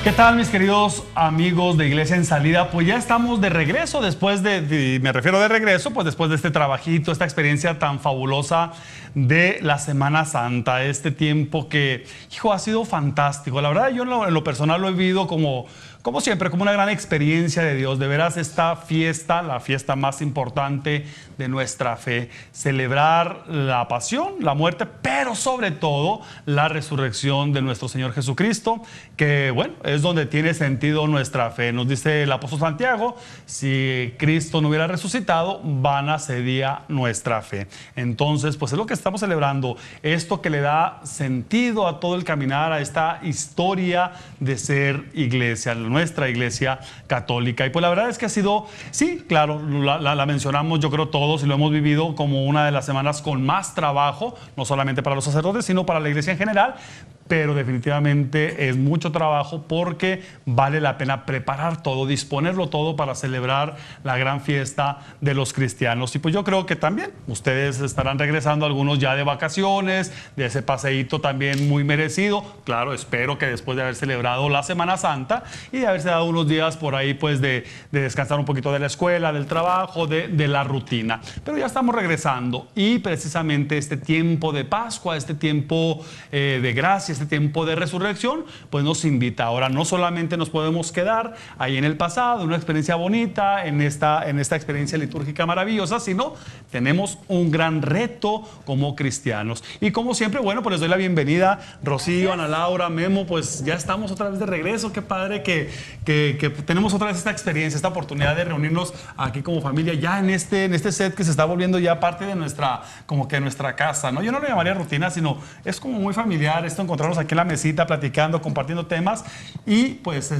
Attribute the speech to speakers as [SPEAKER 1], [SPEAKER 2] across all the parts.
[SPEAKER 1] ¿Qué tal, mis queridos amigos de Iglesia en Salida? Pues ya estamos de regreso después me refiero de regreso, pues después de este trabajito, esta experiencia tan fabulosa de la Semana Santa, este tiempo que, hijo, ha sido fantástico. La verdad, yo en lo personal lo he vivido como siempre, como una gran experiencia de Dios. De veras, esta fiesta, la fiesta más importante de nuestra fe, celebrar la pasión, la muerte, pero sobre todo la resurrección de nuestro Señor Jesucristo, que bueno, es donde tiene sentido nuestra fe. Nos dice el apóstol Santiago, si Cristo no hubiera resucitado, vana sería nuestra fe. Entonces, pues es lo que estamos celebrando, esto que le da sentido a todo el caminar, a esta historia de ser iglesia, nuestra iglesia católica. Y pues la verdad es que ha sido, sí, claro, la mencionamos, yo creo todos, y lo hemos vivido como una de las semanas con más trabajo, no solamente para los sacerdotes, sino para la iglesia en general. Pero definitivamente es mucho trabajo porque vale la pena preparar todo, disponerlo todo para celebrar la gran fiesta de los cristianos. Y pues yo creo que también ustedes estarán regresando, algunos ya de vacaciones, de ese paseíto también muy merecido. Claro, espero que después de haber celebrado la Semana Santa y de haberse dado unos días por ahí pues de descansar un poquito de la escuela, del trabajo, de la rutina. Pero ya estamos regresando y precisamente este tiempo de Pascua, este tiempo de gracia, este tiempo de resurrección, pues nos invita. Ahora no solamente nos podemos quedar ahí en el pasado, una experiencia bonita, en esta experiencia litúrgica maravillosa, sino tenemos un gran reto como cristianos. Y como siempre, bueno, pues les doy la bienvenida, Rocío, Ana Laura, Memo, pues ya estamos otra vez de regreso. Qué padre que tenemos otra vez esta experiencia, esta oportunidad de reunirnos aquí como familia, ya en este set que se está volviendo ya parte de nuestra casa, ¿no? Yo no lo llamaría rutina, sino es como muy familiar esto, encontrarnos aquí en la mesita platicando, compartiendo temas y pues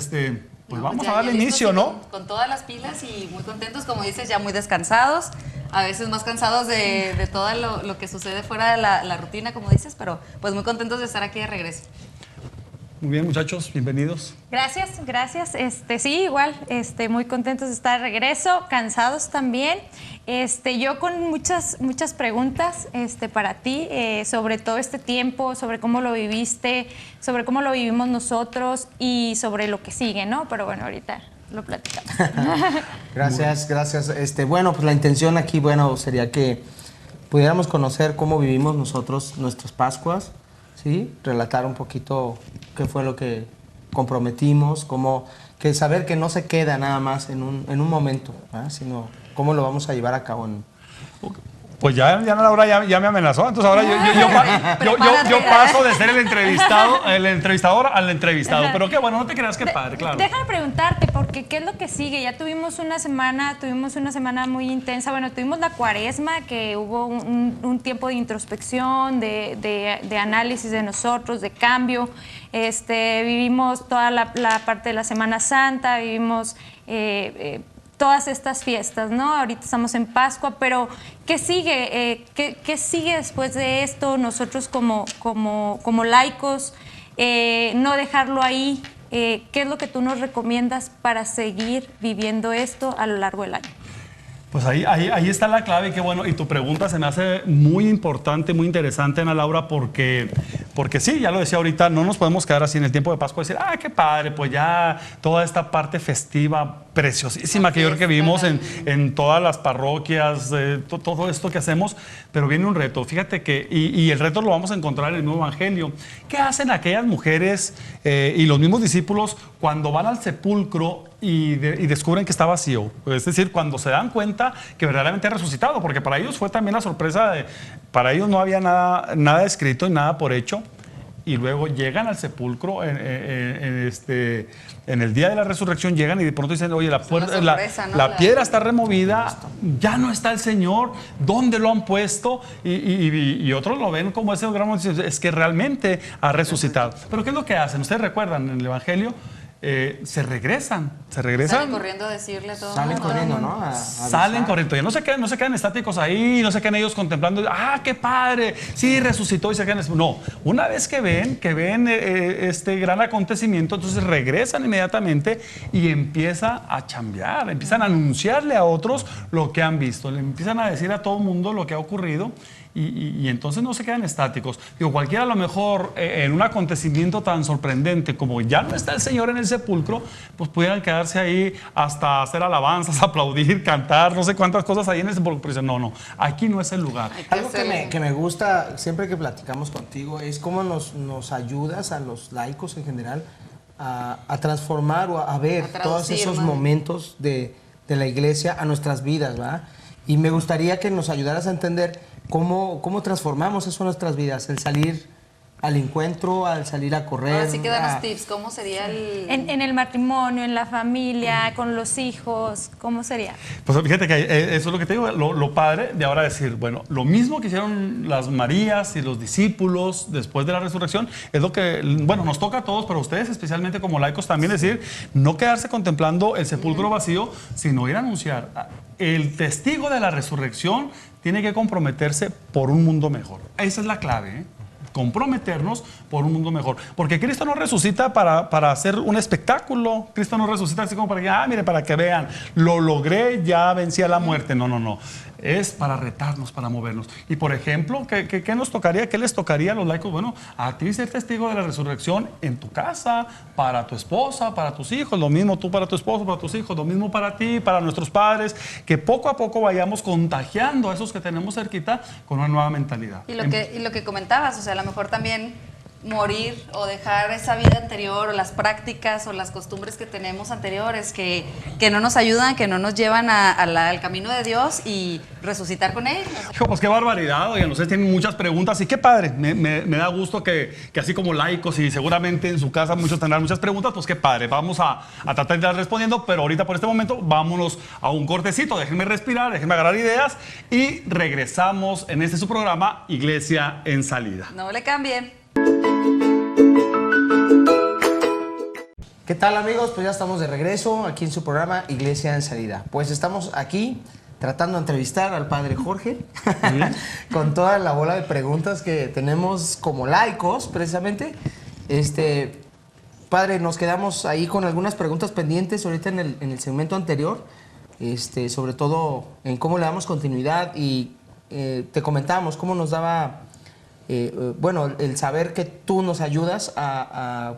[SPEAKER 1] pues vamos a darle inicio, ¿no?
[SPEAKER 2] Con todas las pilas y muy contentos, como dices, ya muy descansados, a veces más cansados de todo lo que sucede fuera de la rutina, como dices, pero pues muy contentos de estar aquí de regreso.
[SPEAKER 1] Muy bien, muchachos, bienvenidos.
[SPEAKER 3] Gracias. Sí, igual, muy contentos de estar de regreso, cansados también. Yo con muchas preguntas para ti, sobre todo este tiempo, sobre cómo lo viviste, sobre cómo lo vivimos nosotros y sobre lo que sigue, ¿no? Pero bueno, ahorita lo platicamos.
[SPEAKER 4] Gracias. Bueno, pues la intención aquí, bueno, sería que pudiéramos conocer cómo vivimos nosotros nuestras Pascuas, ¿sí? Relatar un poquito qué fue lo que comprometimos, que saber que no se queda nada más en un momento, ¿verdad? Sino cómo lo vamos a llevar a cabo.
[SPEAKER 1] Pues ya Laura ya me amenazó, entonces ahora yo paso de ser el entrevistador al entrevistado. Pero qué bueno, no te creas, que padre, claro.
[SPEAKER 3] Déjame preguntarte, porque ¿qué es lo que sigue? Ya tuvimos una semana muy intensa. Bueno, tuvimos la Cuaresma, que hubo un tiempo de introspección, de análisis de nosotros, de cambio. Vivimos toda la parte de la Semana Santa, vivimos todas estas fiestas, ¿no? Ahorita estamos en Pascua, pero ¿qué sigue? ¿Qué sigue después de esto? Nosotros como laicos, no dejarlo ahí. ¿Qué es lo que tú nos recomiendas para seguir viviendo esto a lo largo del año?
[SPEAKER 1] Pues ahí está la clave, y qué bueno, y tu pregunta se me hace muy importante, muy interesante, Ana Laura, porque sí, ya lo decía ahorita, no nos podemos quedar así en el tiempo de Pascua y decir, qué padre, pues ya toda esta parte festiva preciosísima que yo creo que vivimos en todas las parroquias, todo esto que hacemos, pero viene un reto. Fíjate que, y el reto lo vamos a encontrar en el nuevo Evangelio. ¿Qué hacen aquellas mujeres y los mismos discípulos cuando van al sepulcro y descubren que está vacío? Es decir, cuando se dan cuenta que verdaderamente ha resucitado, porque para ellos fue también la sorpresa para ellos no había nada escrito y nada por hecho. Y luego llegan al sepulcro en el día de la resurrección, llegan y de pronto dicen, oye, la piedra está removida, ya no está el Señor, ¿dónde lo han puesto? Y otros lo ven como ese gran momento, es que realmente ha resucitado. Pero ¿qué es lo que hacen? ¿Ustedes recuerdan en el Evangelio? Se regresan.
[SPEAKER 2] Salen corriendo a decirle a todo.
[SPEAKER 4] Salen corriendo, ¿no?
[SPEAKER 1] Salen corriendo. Ya no se quedan estáticos ahí, no se quedan ellos contemplando. ¡Qué padre! Sí, resucitó y se quedan. No, una vez que ven este gran acontecimiento, entonces regresan inmediatamente y empieza a chambear, empiezan a anunciarle a otros lo que han visto, le empiezan a decir a todo el mundo lo que ha ocurrido. y entonces no se quedan estáticos. Digo, cualquiera a lo mejor en un acontecimiento tan sorprendente como ya no está el Señor en el sepulcro, pues pudieran quedarse ahí hasta hacer alabanzas, aplaudir, cantar, no sé cuántas cosas hay en ese sepulcro. Pero dicen, no, aquí no es el lugar.
[SPEAKER 4] Algo que me gusta siempre que platicamos contigo es cómo nos ayudas a los laicos en general a transformar o a ver todos esos momentos de la iglesia a nuestras vidas, ¿verdad? Y me gustaría que nos ayudaras a entender cómo transformamos eso en nuestras vidas, el salir al encuentro, al salir a correr.
[SPEAKER 2] Ahora sí que danos tips, ¿cómo sería el...?
[SPEAKER 3] En el matrimonio, en la familia, con los hijos, ¿cómo sería?
[SPEAKER 1] Pues fíjate que eso es lo que te digo, lo padre de ahora decir, bueno, lo mismo que hicieron las Marías y los discípulos después de la resurrección, es lo que, bueno, nos toca a todos, pero a ustedes especialmente como laicos también decir, no quedarse contemplando el sepulcro vacío, sino ir a anunciar. El testigo de la resurrección tiene que comprometerse por un mundo mejor. Esa es la clave, ¿eh? Comprometernos por un mundo mejor. Porque Cristo no resucita para hacer un espectáculo. Cristo no resucita así como para que, mire, para que vean, lo logré, ya vencí a la muerte. No. Es para retarnos, para movernos. Y por ejemplo, ¿qué nos tocaría? ¿Qué les tocaría a los laicos? Bueno, a ti ser testigo de la resurrección en tu casa, para tu esposa, para tus hijos, lo mismo tú para tu esposo, para tus hijos, lo mismo para ti, para nuestros padres, que poco a poco vayamos contagiando a esos que tenemos cerquita con una nueva mentalidad.
[SPEAKER 2] Y lo que comentabas, o sea, a lo mejor también morir o dejar esa vida anterior o las prácticas o las costumbres que tenemos anteriores que no nos ayudan, que no nos llevan al camino de Dios y resucitar con Él.
[SPEAKER 1] Hijo, pues qué barbaridad, oigan, ustedes tienen muchas preguntas y qué padre, me da gusto que así como laicos y seguramente en su casa muchos tendrán muchas preguntas, pues qué padre, vamos a tratar de estar respondiendo, pero ahorita por este momento vámonos a un cortecito, déjenme respirar, déjenme agarrar ideas y regresamos en este su programa Iglesia en Salida.
[SPEAKER 2] No le cambien.
[SPEAKER 4] ¿Qué tal, amigos? Pues ya estamos de regreso aquí en su programa Iglesia en Salida. Pues estamos aquí tratando de entrevistar al padre Jorge con toda la bola de preguntas que tenemos como laicos, precisamente. Padre, nos quedamos ahí con algunas preguntas pendientes ahorita en el segmento anterior, sobre todo en cómo le damos continuidad y te comentábamos cómo nos daba, el saber que tú nos ayudas a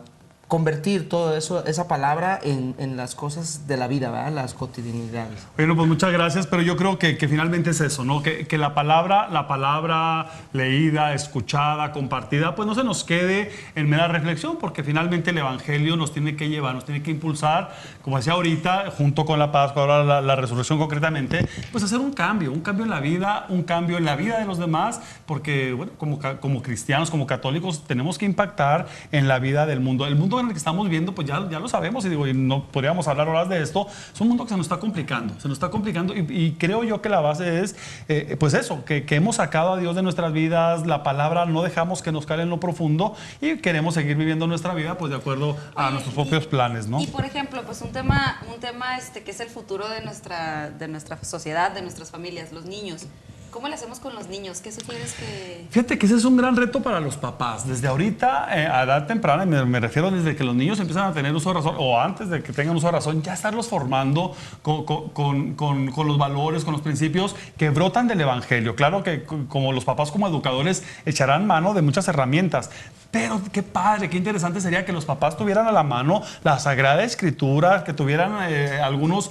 [SPEAKER 4] convertir todo eso, esa palabra en las cosas de la vida, ¿verdad? Las cotidianidades.
[SPEAKER 1] Bueno, pues muchas gracias, pero yo creo que finalmente es eso, ¿no? Que la palabra leída, escuchada, compartida, pues no se nos quede en mera reflexión, porque finalmente el Evangelio nos tiene que llevar, nos tiene que impulsar, como decía ahorita, junto con la Pascua, ahora la resurrección concretamente, pues hacer un cambio en la vida, un cambio en la vida de los demás, porque, bueno, como cristianos, como católicos, tenemos que impactar en la vida del mundo. El mundo en el que estamos viendo, pues ya lo sabemos y no podríamos hablar horas de esto, es un mundo que se nos está complicando y creo yo que la base es, pues eso, que hemos sacado a Dios de nuestras vidas, la palabra no dejamos que nos cale en lo profundo y queremos seguir viviendo nuestra vida pues de acuerdo a nuestros propios planes, ¿no?
[SPEAKER 2] Y por ejemplo, pues un tema que es el futuro de nuestra sociedad, de nuestras familias, los niños. ¿Cómo le hacemos con los niños? ¿Qué sugieres que...?
[SPEAKER 1] Fíjate que ese es un gran reto para los papás. Desde ahorita, a edad temprana, y me refiero desde que los niños empiezan a tener uso de razón, o antes de que tengan uso de razón, ya estarlos formando con los valores, con los principios que brotan del Evangelio. Claro que como los papás como educadores echarán mano de muchas herramientas, pero qué padre, qué interesante sería que los papás tuvieran a la mano la Sagrada Escritura, que tuvieran algunos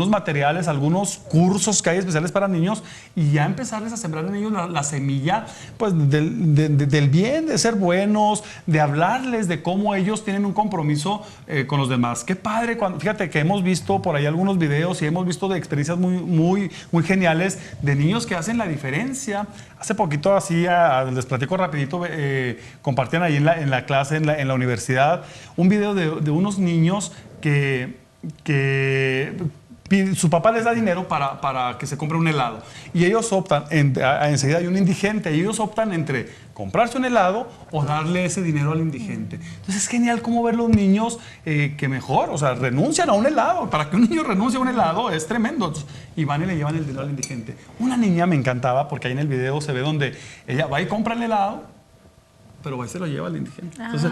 [SPEAKER 1] materiales, algunos cursos que hay especiales para niños y ya empezarles a sembrar en ellos la semilla pues, del bien, de ser buenos, de hablarles de cómo ellos tienen un compromiso con los demás. Qué padre, fíjate que hemos visto por ahí algunos videos y hemos visto de experiencias muy geniales de niños que hacen la diferencia. Hace poquito así, les platico rapidito, compartían ahí en la clase, en la universidad, un video de unos niños que su papá les da dinero para que se compre un helado y ellos optan, enseguida hay un indigente y ellos optan entre comprarse un helado o darle ese dinero al indigente. Entonces es genial cómo ver los niños que mejor, o sea, renuncian a un helado. Para que un niño renuncie a un helado es tremendo. Y van y le llevan el dinero al indigente. Una niña me encantaba porque ahí en el video se ve donde ella va y compra el helado, pero ahí se lo lleva el indigente. Entonces,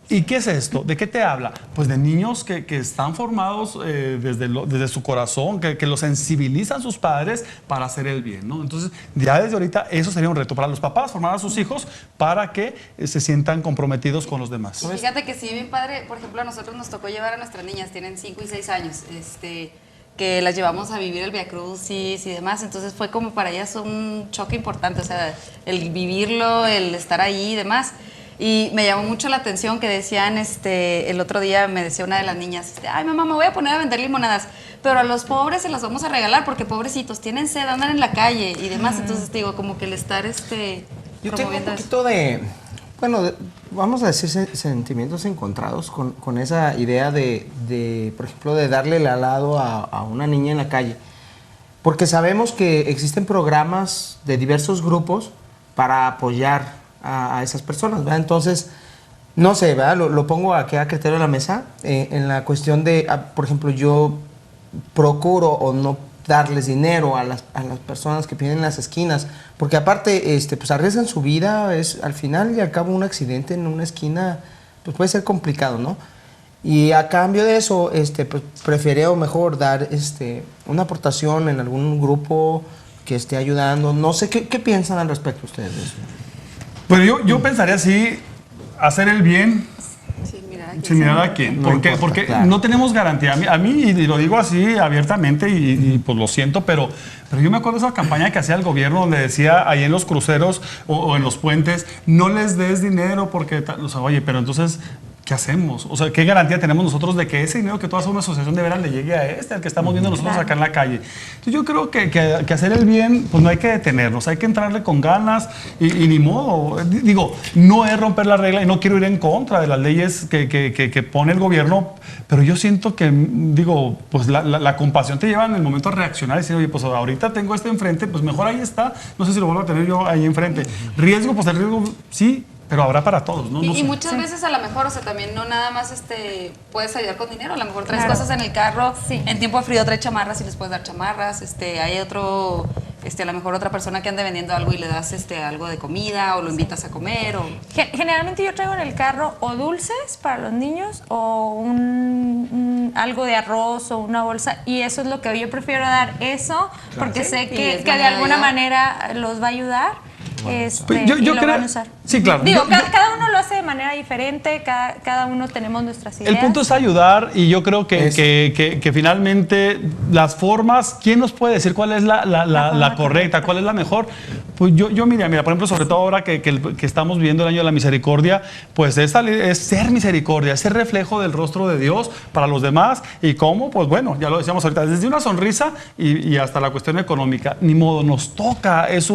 [SPEAKER 1] ¿y qué es esto? ¿De qué te habla? Pues de niños que están formados desde su corazón, que los sensibilizan sus padres para hacer el bien, ¿no? Entonces, ya desde ahorita eso sería un reto para los papás, formar a sus hijos para que se sientan comprometidos con los demás.
[SPEAKER 2] Y fíjate que sí, mi padre, por ejemplo, a nosotros nos tocó llevar a nuestras niñas, tienen 5 y 6 años, que las llevamos a vivir el Via Crucis y demás, entonces fue como para ellas un choque importante, o sea, el vivirlo, el estar ahí y demás. Y me llamó mucho la atención que decían, el otro día me decía una de las niñas, ay mamá, me voy a poner a vender limonadas, pero a los pobres se las vamos a regalar porque pobrecitos tienen sed, andan en la calle y demás, entonces digo, como que el estar
[SPEAKER 4] Yo tengo un poquito vamos a decir sentimientos encontrados con esa idea de, por ejemplo, de darle el helado a una niña en la calle. Porque sabemos que existen programas de diversos grupos para apoyar a esas personas, ¿verdad? Entonces, no sé, ¿verdad? Lo pongo aquí a criterio de la mesa, en la cuestión de, por ejemplo, yo procuro o no darles dinero a las personas que piden en las esquinas, porque aparte pues arriesgan su vida, es al final y al cabo un accidente en una esquina pues puede ser complicado, ¿no? Y a cambio de eso pues prefiero mejor dar una aportación en algún grupo que esté ayudando. No sé qué piensan al respecto ustedes de eso.
[SPEAKER 1] Pues yo pensaría así, hacer el bien sin mirar a quién. ¿Por qué? Porque claro, no tenemos garantía. A mí, y lo digo así abiertamente, y pues lo siento, pero yo me acuerdo de esa campaña que hacía el gobierno donde decía ahí en los cruceros o en los puentes, no les des dinero porque, o sea, oye, pero entonces, ¿qué hacemos? O sea, ¿qué garantía tenemos nosotros de que ese dinero que tú haces a una asociación de veras le llegue a al que estamos viendo nosotros acá en la calle? Entonces yo creo que hacer el bien, pues no hay que detenernos, hay que entrarle con ganas y ni modo. Digo, no es romper la regla y no quiero ir en contra de las leyes que pone el gobierno, pero yo siento que, digo, pues la compasión te lleva en el momento a reaccionar y decir, oye, pues ahorita tengo enfrente, pues mejor ahí está, no sé si lo vuelvo a tener yo ahí enfrente. Riesgo, pues el riesgo sí, pero habrá para todos, ¿no?
[SPEAKER 2] Y muchas veces a lo mejor, o sea, también no nada más puedes ayudar con dinero, a lo mejor traes cosas en el carro, en tiempo de frío traes chamarras y les puedes dar chamarras, hay otro, a lo mejor otra persona que ande vendiendo algo y le das algo de comida o lo invitas a comer.
[SPEAKER 3] Generalmente yo traigo en el carro o dulces para los niños o algo de arroz o una bolsa, y eso es lo que yo prefiero dar, eso, porque sé que de alguna manera los va a ayudar.
[SPEAKER 1] Yo
[SPEAKER 3] y lo
[SPEAKER 1] creo,
[SPEAKER 3] van a usar.
[SPEAKER 1] Sí, claro.
[SPEAKER 3] Digo, cada uno lo hace de manera diferente, cada uno tenemos nuestras ideas.
[SPEAKER 1] El punto es ayudar, y yo creo que finalmente las formas, ¿quién nos puede decir cuál es la correcta, cuál es la mejor? Pues yo mira, por ejemplo, sobre todo ahora que estamos viviendo el año de la misericordia, pues es ser misericordia, ser reflejo del rostro de Dios para los demás. ¿Y cómo? Pues bueno, ya lo decíamos ahorita, desde una sonrisa y hasta la cuestión económica. Ni modo, nos toca, es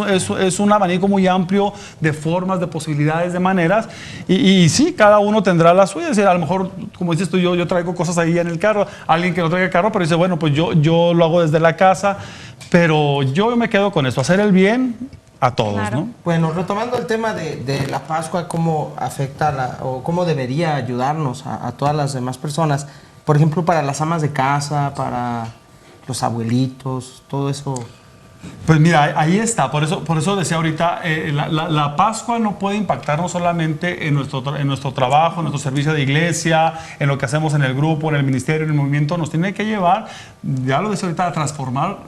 [SPEAKER 1] un abanico muy amplio de formas, de posibilidades, de maneras, y sí, cada uno tendrá la suya. Es decir, a lo mejor, como dices tú, yo traigo cosas ahí en el carro, alguien que no traiga carro, pero dice, bueno, pues yo lo hago desde la casa, pero yo me quedo con esto, hacer el bien a todos, claro, ¿no?
[SPEAKER 4] Bueno, retomando el tema de la Pascua, cómo afecta o cómo debería ayudarnos a todas las demás personas, por ejemplo, para las amas de casa, para los abuelitos, todo eso.
[SPEAKER 1] Pues mira, ahí está, por eso decía ahorita, la Pascua no puede impactar no solamente en nuestro trabajo, en nuestro servicio de iglesia, en lo que hacemos en el grupo, en el ministerio, en el movimiento, nos tiene que llevar, ya lo decía ahorita, a transformar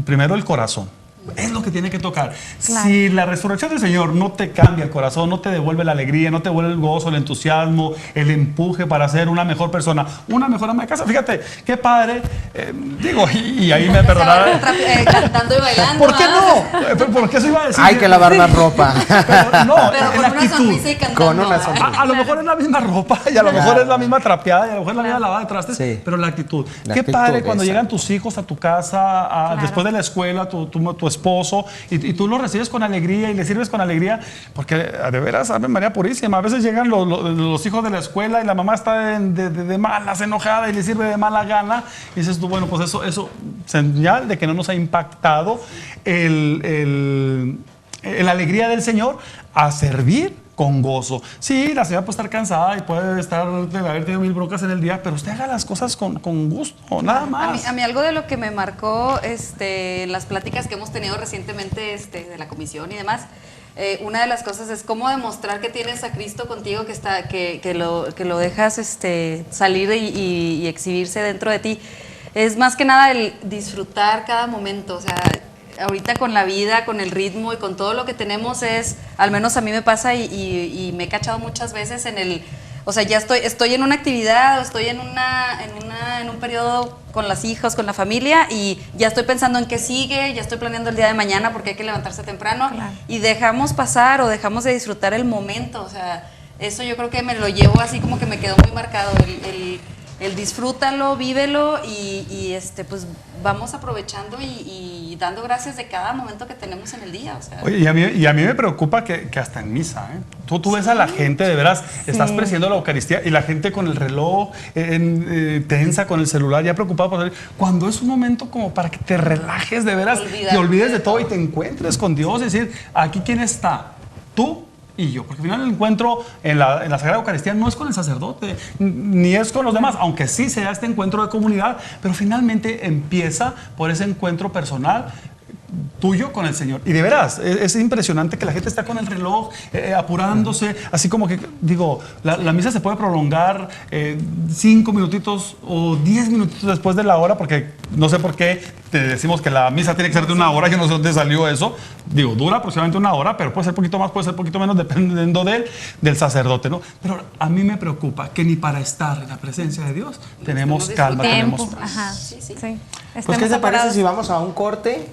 [SPEAKER 1] primero el corazón. Es lo que tiene que tocar. Claro. Si la resurrección del Señor no te cambia el corazón, no te devuelve la alegría, no te devuelve el gozo, el entusiasmo, el empuje para ser una mejor persona, una mejor ama de casa. Fíjate, qué padre, y ahí me perdonarán.
[SPEAKER 2] Cantando y bailando.
[SPEAKER 1] ¿Por qué no? ¿Por qué eso iba a decir?
[SPEAKER 4] Hay que lavar más ropa.
[SPEAKER 1] Pero
[SPEAKER 2] con una sonrisa y cantando.
[SPEAKER 4] Con una sonrisa.
[SPEAKER 1] A lo mejor es la misma ropa, y a lo mejor es la misma trapeada, y a lo mejor es la misma lavada de trastes, sí, pero la actitud. Qué padre cuando llegan tus hijos a tu casa, después de la escuela, tu esposo, y tú lo recibes con alegría y le sirves con alegría, porque de veras, Ave María Purísima, a veces llegan los hijos de la escuela y la mamá está de malas, enojada, y le sirve de mala gana, y dices tú, bueno, pues eso señal de que no nos ha impactado la alegría del Señor a servir con gozo. Sí, la señora puede estar cansada y puede haber tenido 1000 broncas en el día, pero usted haga las cosas con gusto, nada más.
[SPEAKER 2] A mí algo de lo que me marcó en las pláticas que hemos tenido recientemente de la comisión y demás, una de las cosas es cómo demostrar que tienes a Cristo contigo, que lo dejas salir y exhibirse dentro de ti. Es más que nada el disfrutar cada momento, o sea, ahorita con la vida, con el ritmo y con todo lo que tenemos al menos a mí me pasa y me he cachado muchas veces o sea, ya estoy en una actividad o estoy en un periodo con las hijas, con la familia y ya estoy pensando en qué sigue, ya estoy planeando el día de mañana porque hay que levantarse temprano y dejamos pasar o dejamos de disfrutar el momento, o sea, eso yo creo que me lo llevo así como que me quedó muy marcado, el disfrútalo, vívelo y pues vamos aprovechando y dando gracias de cada momento que tenemos en el día. O sea.
[SPEAKER 1] Oye, y a mí me preocupa que hasta en misa, ¿eh? Tú ves a la gente, de veras, estás presidiendo la Eucaristía y la gente con el reloj tensa, con el celular, ya preocupada por salir. Cuando es un momento como para que te relajes de veras, te olvides de todo y te encuentres con Dios, es decir, aquí ¿quién está? Tú y yo, porque al final el encuentro en la Sagrada Eucaristía no es con el sacerdote, ni es con los demás, aunque sí sea este encuentro de comunidad, pero finalmente empieza por ese encuentro personal tuyo con el Señor. Y de veras, es impresionante que la gente está con el reloj apurándose, así como que, digo, la misa se puede prolongar 5 minutitos o 10 minutitos después de la hora, porque no sé por qué te decimos que la misa tiene que ser de 1 hora, yo no sé dónde salió eso. Digo, dura aproximadamente 1 hora, pero puede ser poquito más, puede ser poquito menos, dependiendo del sacerdote, ¿no? Pero a mí me preocupa que ni para estar en la presencia de Dios tenemos calma, tenemos paz.
[SPEAKER 3] Ajá.
[SPEAKER 2] Sí.
[SPEAKER 4] Pues, ¿qué te parece si vamos a un corte?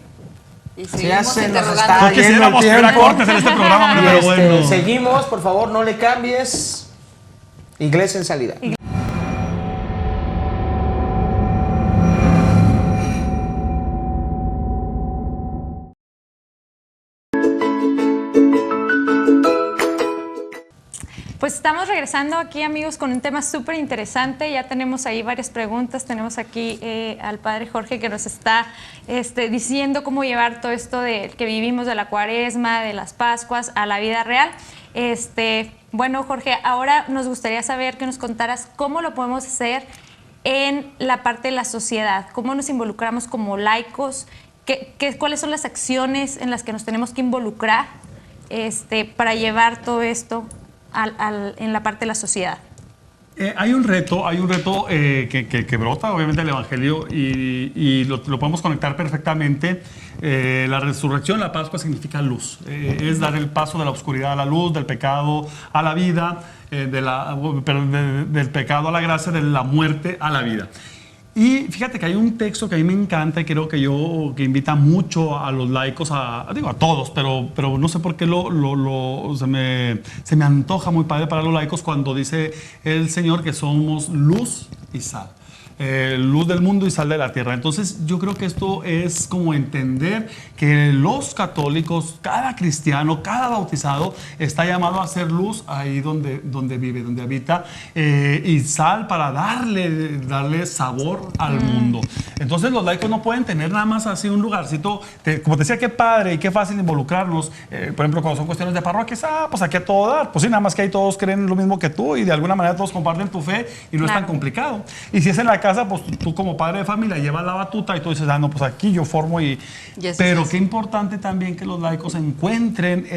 [SPEAKER 2] Y
[SPEAKER 4] Ya
[SPEAKER 2] seguimos
[SPEAKER 4] se nos
[SPEAKER 2] interrogando.
[SPEAKER 4] está
[SPEAKER 1] Yo quisiéramos que hubiera cortes en este programa,
[SPEAKER 4] Y
[SPEAKER 1] pero bueno.
[SPEAKER 4] seguimos, por favor, no le cambies. Iglesia en salida.
[SPEAKER 3] Pues estamos regresando aquí, amigos, con un tema súper interesante. Ya tenemos ahí varias preguntas. Tenemos aquí al padre Jorge que nos está diciendo cómo llevar todo esto que vivimos de la Cuaresma, de las Pascuas, a la vida real. Bueno, Jorge, ahora nos gustaría saber que nos contaras cómo lo podemos hacer en la parte de la sociedad, cómo nos involucramos como laicos, cuáles son las acciones en las que nos tenemos que involucrar para llevar todo esto en la parte de la sociedad.
[SPEAKER 1] Hay un reto que brota obviamente el Evangelio y lo podemos conectar perfectamente. La resurrección, la Pascua significa luz. Es dar el paso de la oscuridad a la luz, del pecado a la vida, del pecado a la gracia, de la muerte a la vida. Y fíjate que hay un texto que a mí me encanta y creo que que invita mucho a los laicos, a todos, pero no sé por qué se me antoja muy padre para los laicos cuando dice el Señor que somos luz y sal. Luz del mundo y sal de la tierra. Entonces yo creo que esto es como entender que los católicos, cada cristiano, cada bautizado está llamado a hacer luz ahí donde vive, donde habita, y sal para darle sabor al mundo. Entonces los laicos no pueden tener nada más así un lugarcito, como te decía, qué padre y qué fácil involucrarnos, por ejemplo cuando son cuestiones de parroquias, pues aquí a todo dar, pues sí, nada más que ahí todos creen lo mismo que tú y de alguna manera todos comparten tu fe y no es tan complicado. Y si es en la casa, pues tú como padre de familia llevas la batuta y tú dices, no, pues aquí yo formo pero qué importante también que los laicos encuentren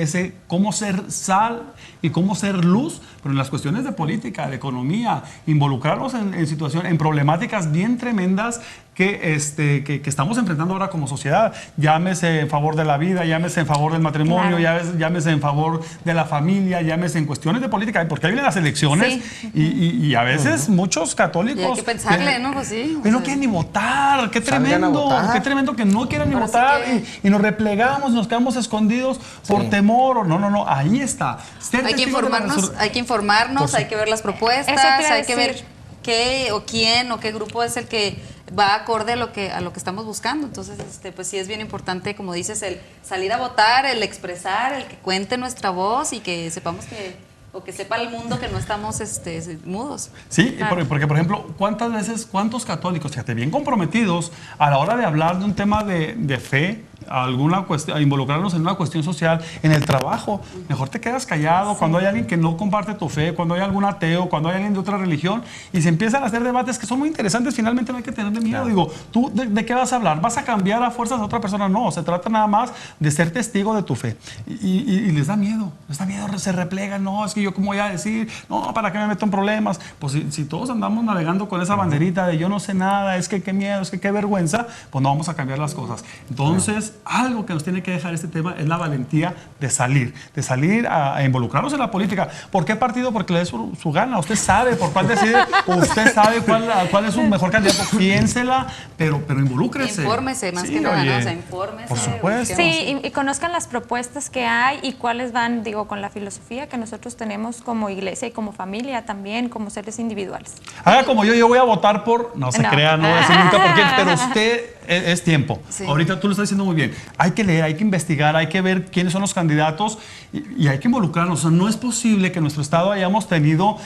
[SPEAKER 1] cómo ser sal y cómo ser luz, pero en las cuestiones de política, de economía, involucrarlos en problemáticas bien tremendas que estamos enfrentando ahora como sociedad. Llámese en favor de la vida, llámese en favor del matrimonio, llámese en favor de la familia, llámese en cuestiones de política, porque ahí vienen las elecciones y a veces muchos católicos...
[SPEAKER 2] Y hay que pensarle, ¿no? Pues sí.
[SPEAKER 1] No quieren ni votar, qué tremendo que no quieran ni votar y nos replegamos, nos quedamos escondidos por temor. No, ahí está.
[SPEAKER 2] Hay que informarnos, hay que ver las propuestas, hay que ver qué o quién o qué grupo es el que va acorde a lo que estamos buscando. Entonces, pues sí es bien importante, como dices, el salir a votar, el expresar, el que cuente nuestra voz y que sepamos que sepa el mundo que no estamos mudos.
[SPEAKER 1] Sí, porque por ejemplo, ¿cuántos católicos, fíjate, bien comprometidos a la hora de hablar de un tema de fe, alguna cuestión, a involucrarnos en una cuestión social, en el trabajo, mejor te quedas callado cuando hay alguien que no comparte tu fe, cuando hay algún ateo, cuando hay alguien de otra religión, y se empiezan a hacer debates que son muy interesantes. Finalmente no hay que tenerle miedo. Digo, ¿tú de qué vas a hablar? ¿Vas a cambiar a fuerzas a otra persona? No, se trata nada más de ser testigo de tu fe. Y les da miedo, se replegan. No, es que yo cómo voy a decir, no, ¿para qué me meto en problemas? Pues si todos andamos navegando con esa banderita de yo no sé nada, es que qué miedo, es que qué vergüenza, pues no vamos a cambiar las cosas. Entonces, algo que nos tiene que dejar este tema es la valentía de salir a involucrarnos en la política. ¿Por qué partido? Porque le dé su gana. Usted sabe por cuál decide, usted sabe cuál es su mejor candidato. Piénsela, pero involúcrese.
[SPEAKER 2] Infórmese, más que nada, ¿no? O sea, infórmese.
[SPEAKER 1] Por supuesto.
[SPEAKER 3] Sí, y conozcan las propuestas que hay y cuáles van, digo, con la filosofía que nosotros tenemos como iglesia y como familia también, como seres individuales.
[SPEAKER 1] Haga como yo voy a votar por... No se crea, no voy a decir nunca por quién, pero usted es tiempo.
[SPEAKER 2] Sí.
[SPEAKER 1] Ahorita tú lo estás diciendo muy bien. Hay que leer, hay que investigar, hay que ver quiénes son los candidatos y hay que involucrarnos. O sea, no es posible que en nuestro estado hayamos tenido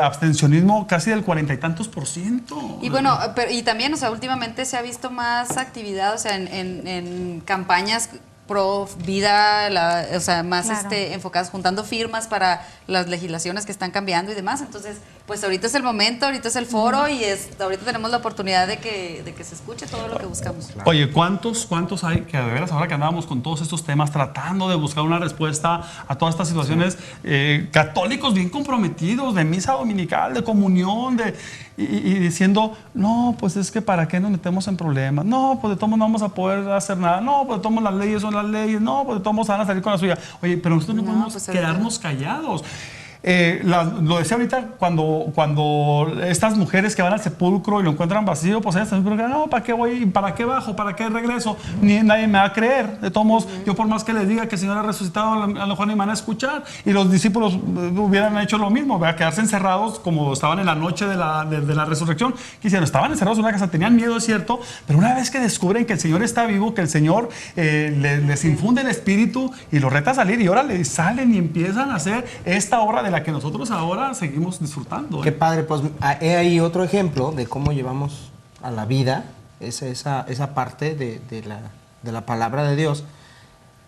[SPEAKER 1] abstencionismo casi del 40 y tantos %.
[SPEAKER 2] Y bueno, y también, o sea, últimamente se ha visto más actividad, o sea, en campañas pro vida, o sea, más
[SPEAKER 3] Claro.
[SPEAKER 2] enfocadas, juntando firmas para las legislaciones que están cambiando y demás. Entonces, pues ahorita es el momento, ahorita es el foro y ahorita tenemos la oportunidad de que se escuche todo lo que buscamos.
[SPEAKER 1] Oye, ¿cuántos hay que de veras ahora que andábamos con todos estos temas tratando de buscar una respuesta a todas estas situaciones, católicos bien comprometidos, de misa dominical, de comunión, y diciendo, no, pues es que ¿para qué nos metemos en problemas? No, pues de todos no vamos a poder hacer nada. No, pues de todos las leyes son las leyes. No, pues de todos van a salir con la suya. Oye, pero nosotros no podemos
[SPEAKER 2] pues ahorita
[SPEAKER 1] quedarnos callados. Lo decía ahorita, cuando estas mujeres que van al sepulcro y lo encuentran vacío, pues ellas también preguntan, no, ¿para qué voy? ¿Para qué bajo? ¿Para qué regreso? Nadie me va a creer. De todos modos, yo por más que les diga que el Señor ha resucitado, a lo mejor ni me van a escuchar. Y los discípulos hubieran hecho lo mismo, ¿verdad? Quedarse encerrados como estaban en la noche de la resurrección. Quisieron, estaban encerrados en una casa, tenían miedo, es cierto, pero una vez que descubren que el Señor está vivo, que el Señor les infunde el Espíritu y los reta a salir, y ahora les salen y empiezan a hacer esta obra de la que nosotros ahora seguimos disfrutando.
[SPEAKER 4] Qué padre, pues he ahí otro ejemplo de cómo llevamos a la vida esa parte de la palabra de Dios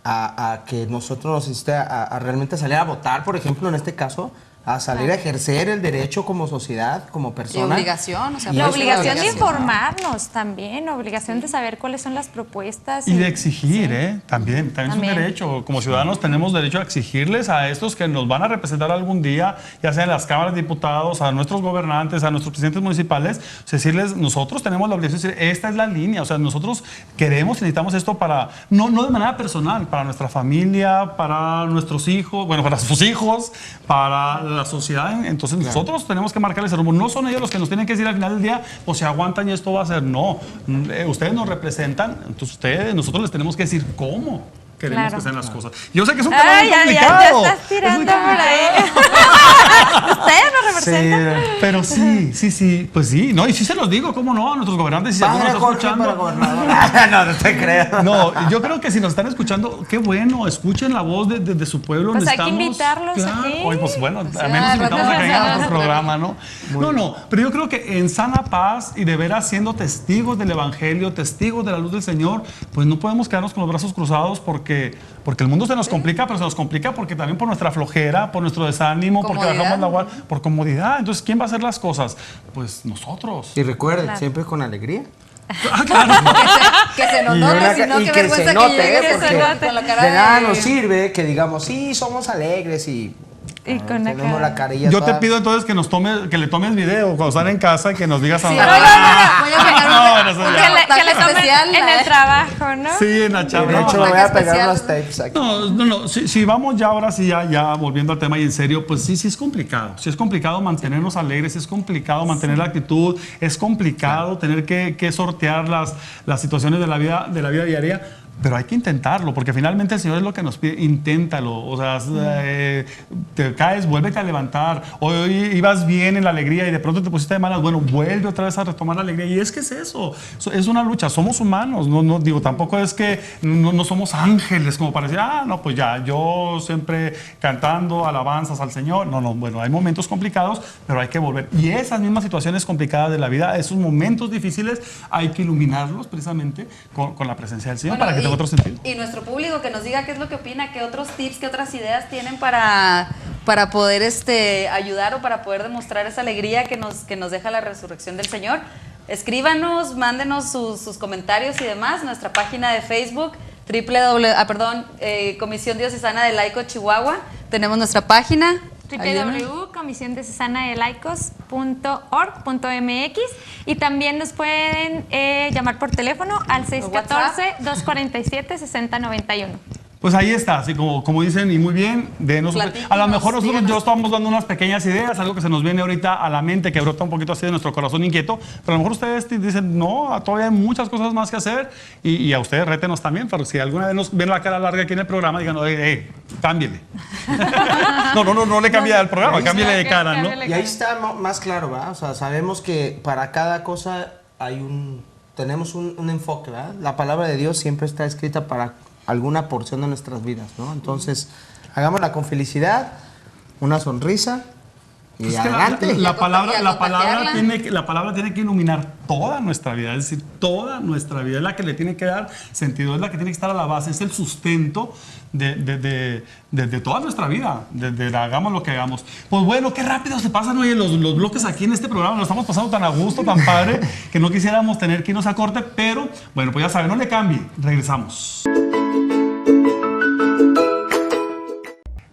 [SPEAKER 4] a que nosotros nos insiste a realmente salir a votar, por ejemplo, en este caso, a salir a ejercer el derecho como sociedad, como
[SPEAKER 2] Y
[SPEAKER 4] persona.
[SPEAKER 2] obligación, o sea,
[SPEAKER 4] Y
[SPEAKER 3] La
[SPEAKER 4] eso
[SPEAKER 2] pues,
[SPEAKER 3] obligación de
[SPEAKER 2] obligación.
[SPEAKER 3] informarnos también, la obligación de saber cuáles son las propuestas.
[SPEAKER 1] Y de exigir, también es un
[SPEAKER 3] También.
[SPEAKER 1] derecho. Como ciudadanos tenemos derecho a exigirles a estos que nos van a representar algún día, ya sea en las cámaras de diputados, a nuestros gobernantes, a nuestros presidentes municipales, decirles, nosotros tenemos la obligación de decir, esta es la línea, o sea, nosotros queremos y necesitamos esto para, no de manera personal, para nuestra familia, para nuestros hijos, bueno, para sus hijos, para la sociedad. Entonces nosotros tenemos que marcarles el rumbo. No son ellos los que nos tienen que decir al final del día, o se aguantan y esto va a ser. No, ustedes nos representan, entonces nosotros les tenemos que decir cómo queremos
[SPEAKER 3] Claro.
[SPEAKER 1] que sean las cosas. Yo sé que es un tema muy
[SPEAKER 3] Ya
[SPEAKER 1] complicado.
[SPEAKER 3] estás tirando
[SPEAKER 1] Es muy
[SPEAKER 3] por ahí. Ustedes nos representan.
[SPEAKER 1] Pero sí, pues sí, no, y sí se los digo, ¿cómo no? A nuestros gobernantes, si alguno
[SPEAKER 4] Padre
[SPEAKER 1] nos está
[SPEAKER 4] Jorge para
[SPEAKER 1] escuchando.
[SPEAKER 4] gobernador. No te creo.
[SPEAKER 1] No, yo creo que si nos están escuchando, qué bueno, escuchen la voz de su pueblo.
[SPEAKER 3] Pues hay que
[SPEAKER 1] necesitamos-
[SPEAKER 3] invitarlos aquí.
[SPEAKER 1] Oye, pues bueno,
[SPEAKER 2] Pues
[SPEAKER 1] al menos
[SPEAKER 2] ya,
[SPEAKER 1] invitamos a que vengan a
[SPEAKER 2] rato.
[SPEAKER 1] nuestro programa, ¿no? No, pero yo creo que en sana paz y de veras siendo testigos del Evangelio, testigos de la luz del Señor, pues no podemos quedarnos con los brazos cruzados porque el mundo se nos complica, pero se nos complica porque también por nuestra flojera, por nuestro desánimo, porque
[SPEAKER 2] Comodidad.
[SPEAKER 1] bajamos la guardia, por comodidad. Entonces, ¿quién va a hacer las cosas? Pues nosotros.
[SPEAKER 4] Y recuerden,
[SPEAKER 3] Claro.
[SPEAKER 4] siempre con alegría.
[SPEAKER 2] Que se nos
[SPEAKER 4] Y
[SPEAKER 2] note,
[SPEAKER 4] una-
[SPEAKER 2] si no,
[SPEAKER 4] y
[SPEAKER 2] qué
[SPEAKER 4] que
[SPEAKER 2] vergüenza
[SPEAKER 4] se
[SPEAKER 2] que
[SPEAKER 4] note,
[SPEAKER 2] llegues
[SPEAKER 4] porque
[SPEAKER 2] con la cara
[SPEAKER 4] de nada
[SPEAKER 2] de...
[SPEAKER 4] nos sirve que digamos, sí, somos alegres y
[SPEAKER 3] Y con la
[SPEAKER 4] tenemos
[SPEAKER 3] cara.
[SPEAKER 4] la carilla
[SPEAKER 1] Yo te
[SPEAKER 4] toda-
[SPEAKER 1] pido entonces que le tomes video cuando están en casa y que nos digas a
[SPEAKER 2] Sí,
[SPEAKER 1] dónde.
[SPEAKER 2] voy a pegar
[SPEAKER 1] No, no,
[SPEAKER 2] un
[SPEAKER 1] no,
[SPEAKER 3] Que le
[SPEAKER 2] reportaje
[SPEAKER 3] tomen
[SPEAKER 2] especial,
[SPEAKER 3] en el trabajo, ¿no?
[SPEAKER 1] Sí, en la
[SPEAKER 4] De
[SPEAKER 1] chamba.
[SPEAKER 4] hecho,
[SPEAKER 1] No,
[SPEAKER 4] me voy a
[SPEAKER 2] Reportaje
[SPEAKER 4] pegar
[SPEAKER 2] especial.
[SPEAKER 4] unos tapes aquí.
[SPEAKER 1] No, si vamos ya ahora sí, ya volviendo al tema y en serio, pues sí es complicado. Sí es complicado mantenernos alegres, es complicado mantener la actitud, es complicado tener que sortear las situaciones de la vida diaria. Pero hay que intentarlo, porque finalmente el Señor es lo que nos pide, inténtalo. O sea, te caes, vuélvete a levantar. Hoy ibas bien en la alegría y de pronto te pusiste de malas. Bueno, vuelve otra vez a retomar la alegría. Y es que es eso, es una lucha. Somos humanos, no digo, tampoco es que no somos ángeles, como para decir, no, pues ya, yo siempre cantando alabanzas al Señor. No, bueno, hay momentos complicados, pero hay que volver. Y esas mismas situaciones complicadas de la vida, esos momentos difíciles, hay que iluminarlos precisamente con la presencia del Señor,
[SPEAKER 2] Bueno,
[SPEAKER 1] para que en otro sentido.
[SPEAKER 2] Y nuestro público que nos diga qué es lo que opina, qué otros tips, qué otras ideas tienen para poder ayudar o para poder demostrar esa alegría que nos deja la resurrección del Señor. Escríbanos, mándenos sus comentarios y demás. Nuestra página de Facebook, Comisión Diocesana de Laicos Chihuahua. Tenemos nuestra página.
[SPEAKER 3] www.comisiondiocesanadelaicosorg.mx y también nos pueden llamar por teléfono al 614-247-6091.
[SPEAKER 1] Pues ahí está, así como dicen, y muy bien. A lo mejor nosotros
[SPEAKER 2] díganos.
[SPEAKER 1] yo estamos dando unas pequeñas ideas, algo que se nos viene ahorita a la mente, que brota un poquito así de nuestro corazón inquieto, pero a lo mejor ustedes dicen, no, todavía hay muchas cosas más que hacer, y a ustedes rétenos también, pero si alguna vez nos ven la cara larga aquí en el programa, digan, cámbiale. no le cambie al programa, cámbiale de cara, ¿no?
[SPEAKER 4] Y ahí está más claro, ¿verdad? O sea, sabemos que para cada cosa tenemos un enfoque, ¿verdad? La palabra de Dios siempre está escrita para alguna porción de nuestras vidas, ¿no? Entonces, hagámosla con felicidad, una sonrisa y
[SPEAKER 1] Es que
[SPEAKER 4] adelante.
[SPEAKER 1] la palabra
[SPEAKER 2] contagiarla.
[SPEAKER 1] tiene que iluminar toda nuestra vida, es decir, toda nuestra vida es la que le tiene que dar sentido, es la que tiene que estar a la base, es el sustento de toda nuestra vida, hagamos lo que hagamos. Pues bueno, qué rápido se pasan hoy los bloques aquí en este programa, nos estamos pasando tan a gusto, tan padre, que no quisiéramos tener que irnos a corte, pero bueno, pues ya saben, no le cambie, regresamos.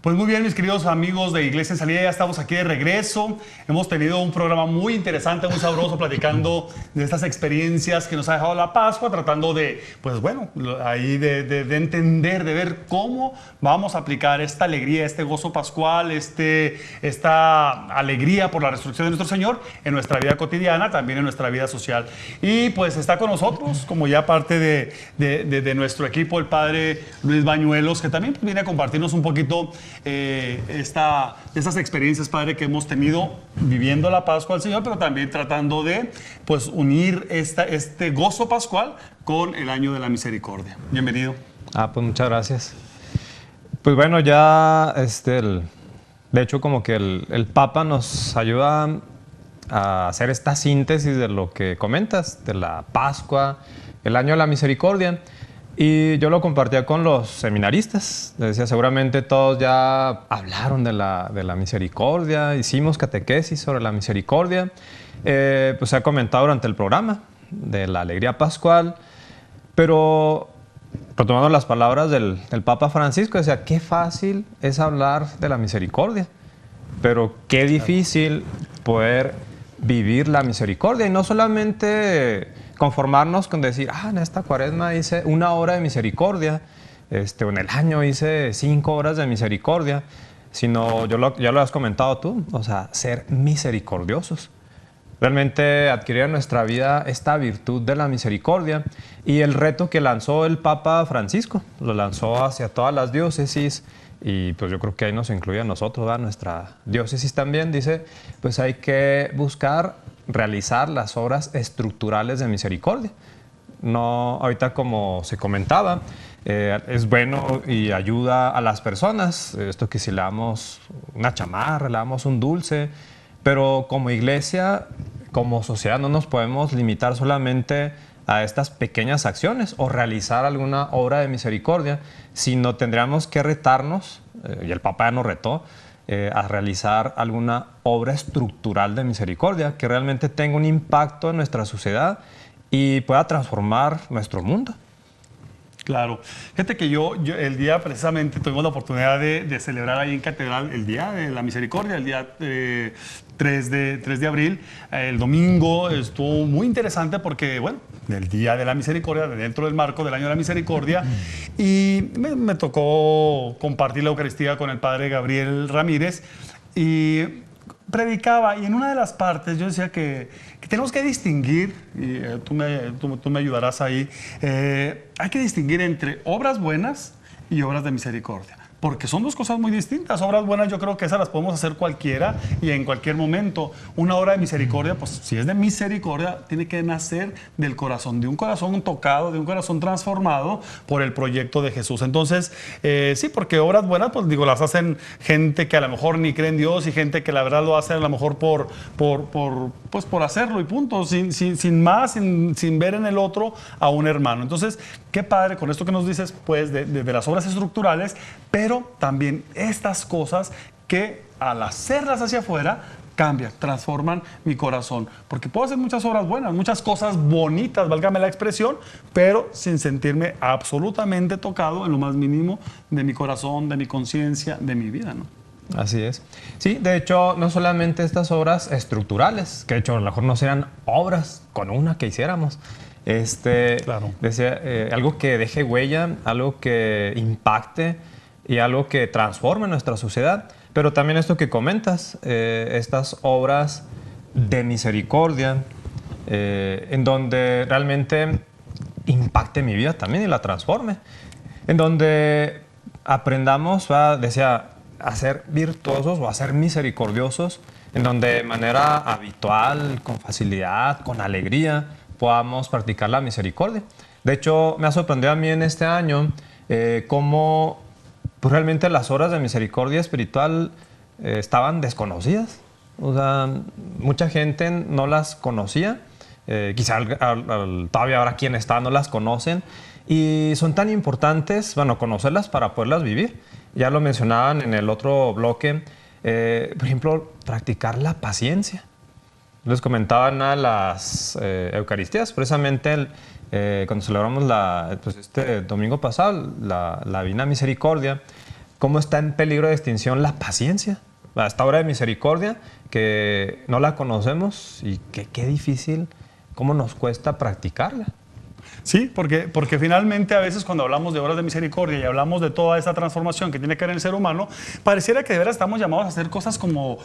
[SPEAKER 1] Pues muy bien, mis queridos amigos de Iglesia en Salida, ya estamos aquí de regreso. Hemos tenido un programa muy interesante, muy sabroso, platicando de estas experiencias que nos ha dejado la Pascua, tratando de, pues bueno, ahí de entender, de ver cómo vamos a aplicar esta alegría, este gozo pascual, esta alegría por la resurrección de nuestro Señor en nuestra vida cotidiana, también en nuestra vida social. Y pues está con nosotros, como ya parte de nuestro equipo, el Padre Luis Bañuelos, que también viene a compartirnos un poquito estas experiencias, Padre, que hemos tenido viviendo la Pascua al Señor, pero también tratando de pues unir este gozo pascual con el año de la misericordia. Bienvenido.
[SPEAKER 5] Pues muchas gracias. Pues bueno, ya de hecho como que el Papa nos ayuda a hacer esta síntesis de lo que comentas, de la Pascua, el año de la misericordia. Y yo lo compartía con los seminaristas. Les decía, seguramente todos ya hablaron de la misericordia, hicimos catequesis sobre la misericordia. Pues se ha comentado durante el programa de la alegría pascual, pero retomando las palabras del Papa Francisco, decía, qué fácil es hablar de la misericordia, pero qué difícil poder vivir la misericordia. Y no solamente conformarnos con decir, en esta cuaresma hice 1 hora de misericordia, o en el año hice 5 horas de misericordia, sino, ya lo has comentado tú, o sea, ser misericordiosos. Realmente adquirir en nuestra vida esta virtud de la misericordia, y el reto que lanzó el Papa Francisco, lo lanzó hacia todas las diócesis, y pues yo creo que ahí nos incluye a nosotros, ¿verdad? Nuestra diócesis también, dice, pues hay que buscar realizar las obras estructurales de misericordia. No, ahorita como se comentaba, es bueno y ayuda a las personas, esto que si le damos una chamarra, le damos un dulce, pero como iglesia, como sociedad, no nos podemos limitar solamente a estas pequeñas acciones o realizar alguna obra de misericordia, sino tendríamos que retarnos, y el Papa ya nos retó, a realizar alguna obra estructural de misericordia que realmente tenga un impacto en nuestra sociedad y pueda transformar nuestro mundo.
[SPEAKER 1] Claro. Fíjate que yo el día precisamente tuvimos la oportunidad de celebrar ahí en Catedral el Día de la Misericordia, el día 3 de abril. El domingo estuvo muy interesante porque, bueno, el Día de la Misericordia, dentro del marco del Año de la Misericordia, y me tocó compartir la Eucaristía con el Padre Gabriel Ramírez y predicaba, y en una de las partes yo decía que tenemos que distinguir, y tú me ayudarás ahí, hay que distinguir entre obras buenas y obras de misericordia, porque son dos cosas muy distintas. Obras buenas yo creo que esas las podemos hacer cualquiera y en cualquier momento. Una obra de misericordia, pues si es de misericordia, tiene que nacer del corazón, de un corazón tocado, de un corazón transformado por el proyecto de Jesús. Entonces, sí, porque obras buenas, pues digo, las hacen gente que a lo mejor ni cree en Dios y gente que la verdad lo hace a lo mejor por pues por hacerlo y punto, sin más, sin ver en el otro a un hermano. Entonces, qué padre con esto que nos dices, pues, de las obras estructurales, pero también estas cosas que al hacerlas hacia afuera, cambian, transforman mi corazón. Porque puedo hacer muchas obras buenas, muchas cosas bonitas, válgame la expresión, pero sin sentirme absolutamente tocado en lo más mínimo de mi corazón, de mi conciencia, de mi vida, ¿no?
[SPEAKER 5] Así es. Sí, de hecho, no solamente estas obras estructurales, que de hecho a lo mejor no serían obras con una que hiciéramos.
[SPEAKER 1] Claro.
[SPEAKER 5] Decía, algo que deje huella, algo que impacte y algo que transforme nuestra sociedad. Pero también esto que comentas, estas obras de misericordia, en donde realmente impacte mi vida también y la transforme. En donde aprendamos, decía, a ser virtuosos o a ser misericordiosos, en donde de manera habitual, con facilidad, con alegría, podamos practicar la misericordia. De hecho, me ha sorprendido a mí en este año cómo pues realmente las horas de misericordia espiritual estaban desconocidas. O sea, mucha gente no las conocía. Quizá todavía ahora quienes están no las conocen. Y son tan importantes, bueno, conocerlas para poderlas vivir. Ya lo mencionaban en el otro bloque. Por ejemplo, practicar la paciencia. Les comentaban a las Eucaristías, precisamente cuando celebramos pues este domingo pasado, la Divina Misericordia, cómo está en peligro de extinción la paciencia. Esta obra de misericordia, que no la conocemos y que qué difícil, cómo nos cuesta practicarla.
[SPEAKER 1] Sí, porque finalmente a veces cuando hablamos de obras de misericordia y hablamos de toda esa transformación que tiene que ver en el ser humano, pareciera que de veras estamos llamados a hacer cosas como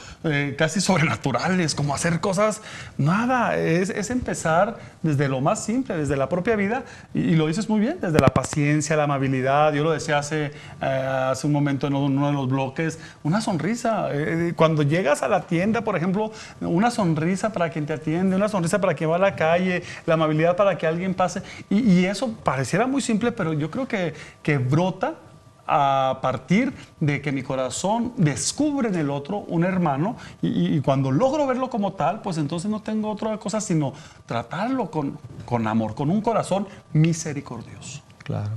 [SPEAKER 1] casi sobrenaturales, como hacer cosas, nada, es empezar desde lo más simple, desde la propia vida, y lo dices muy bien, desde la paciencia, la amabilidad. Yo lo decía hace un momento en uno de los bloques, una sonrisa. Cuando llegas a la tienda, por ejemplo, una sonrisa para quien te atiende, una sonrisa para quien va a la calle, la amabilidad para que alguien pase. Y eso pareciera muy simple, pero yo creo que brota a partir de que mi corazón descubre en el otro un hermano, y cuando logro verlo como tal, pues entonces no tengo otra cosa sino tratarlo con amor, con un corazón misericordioso.
[SPEAKER 5] Claro.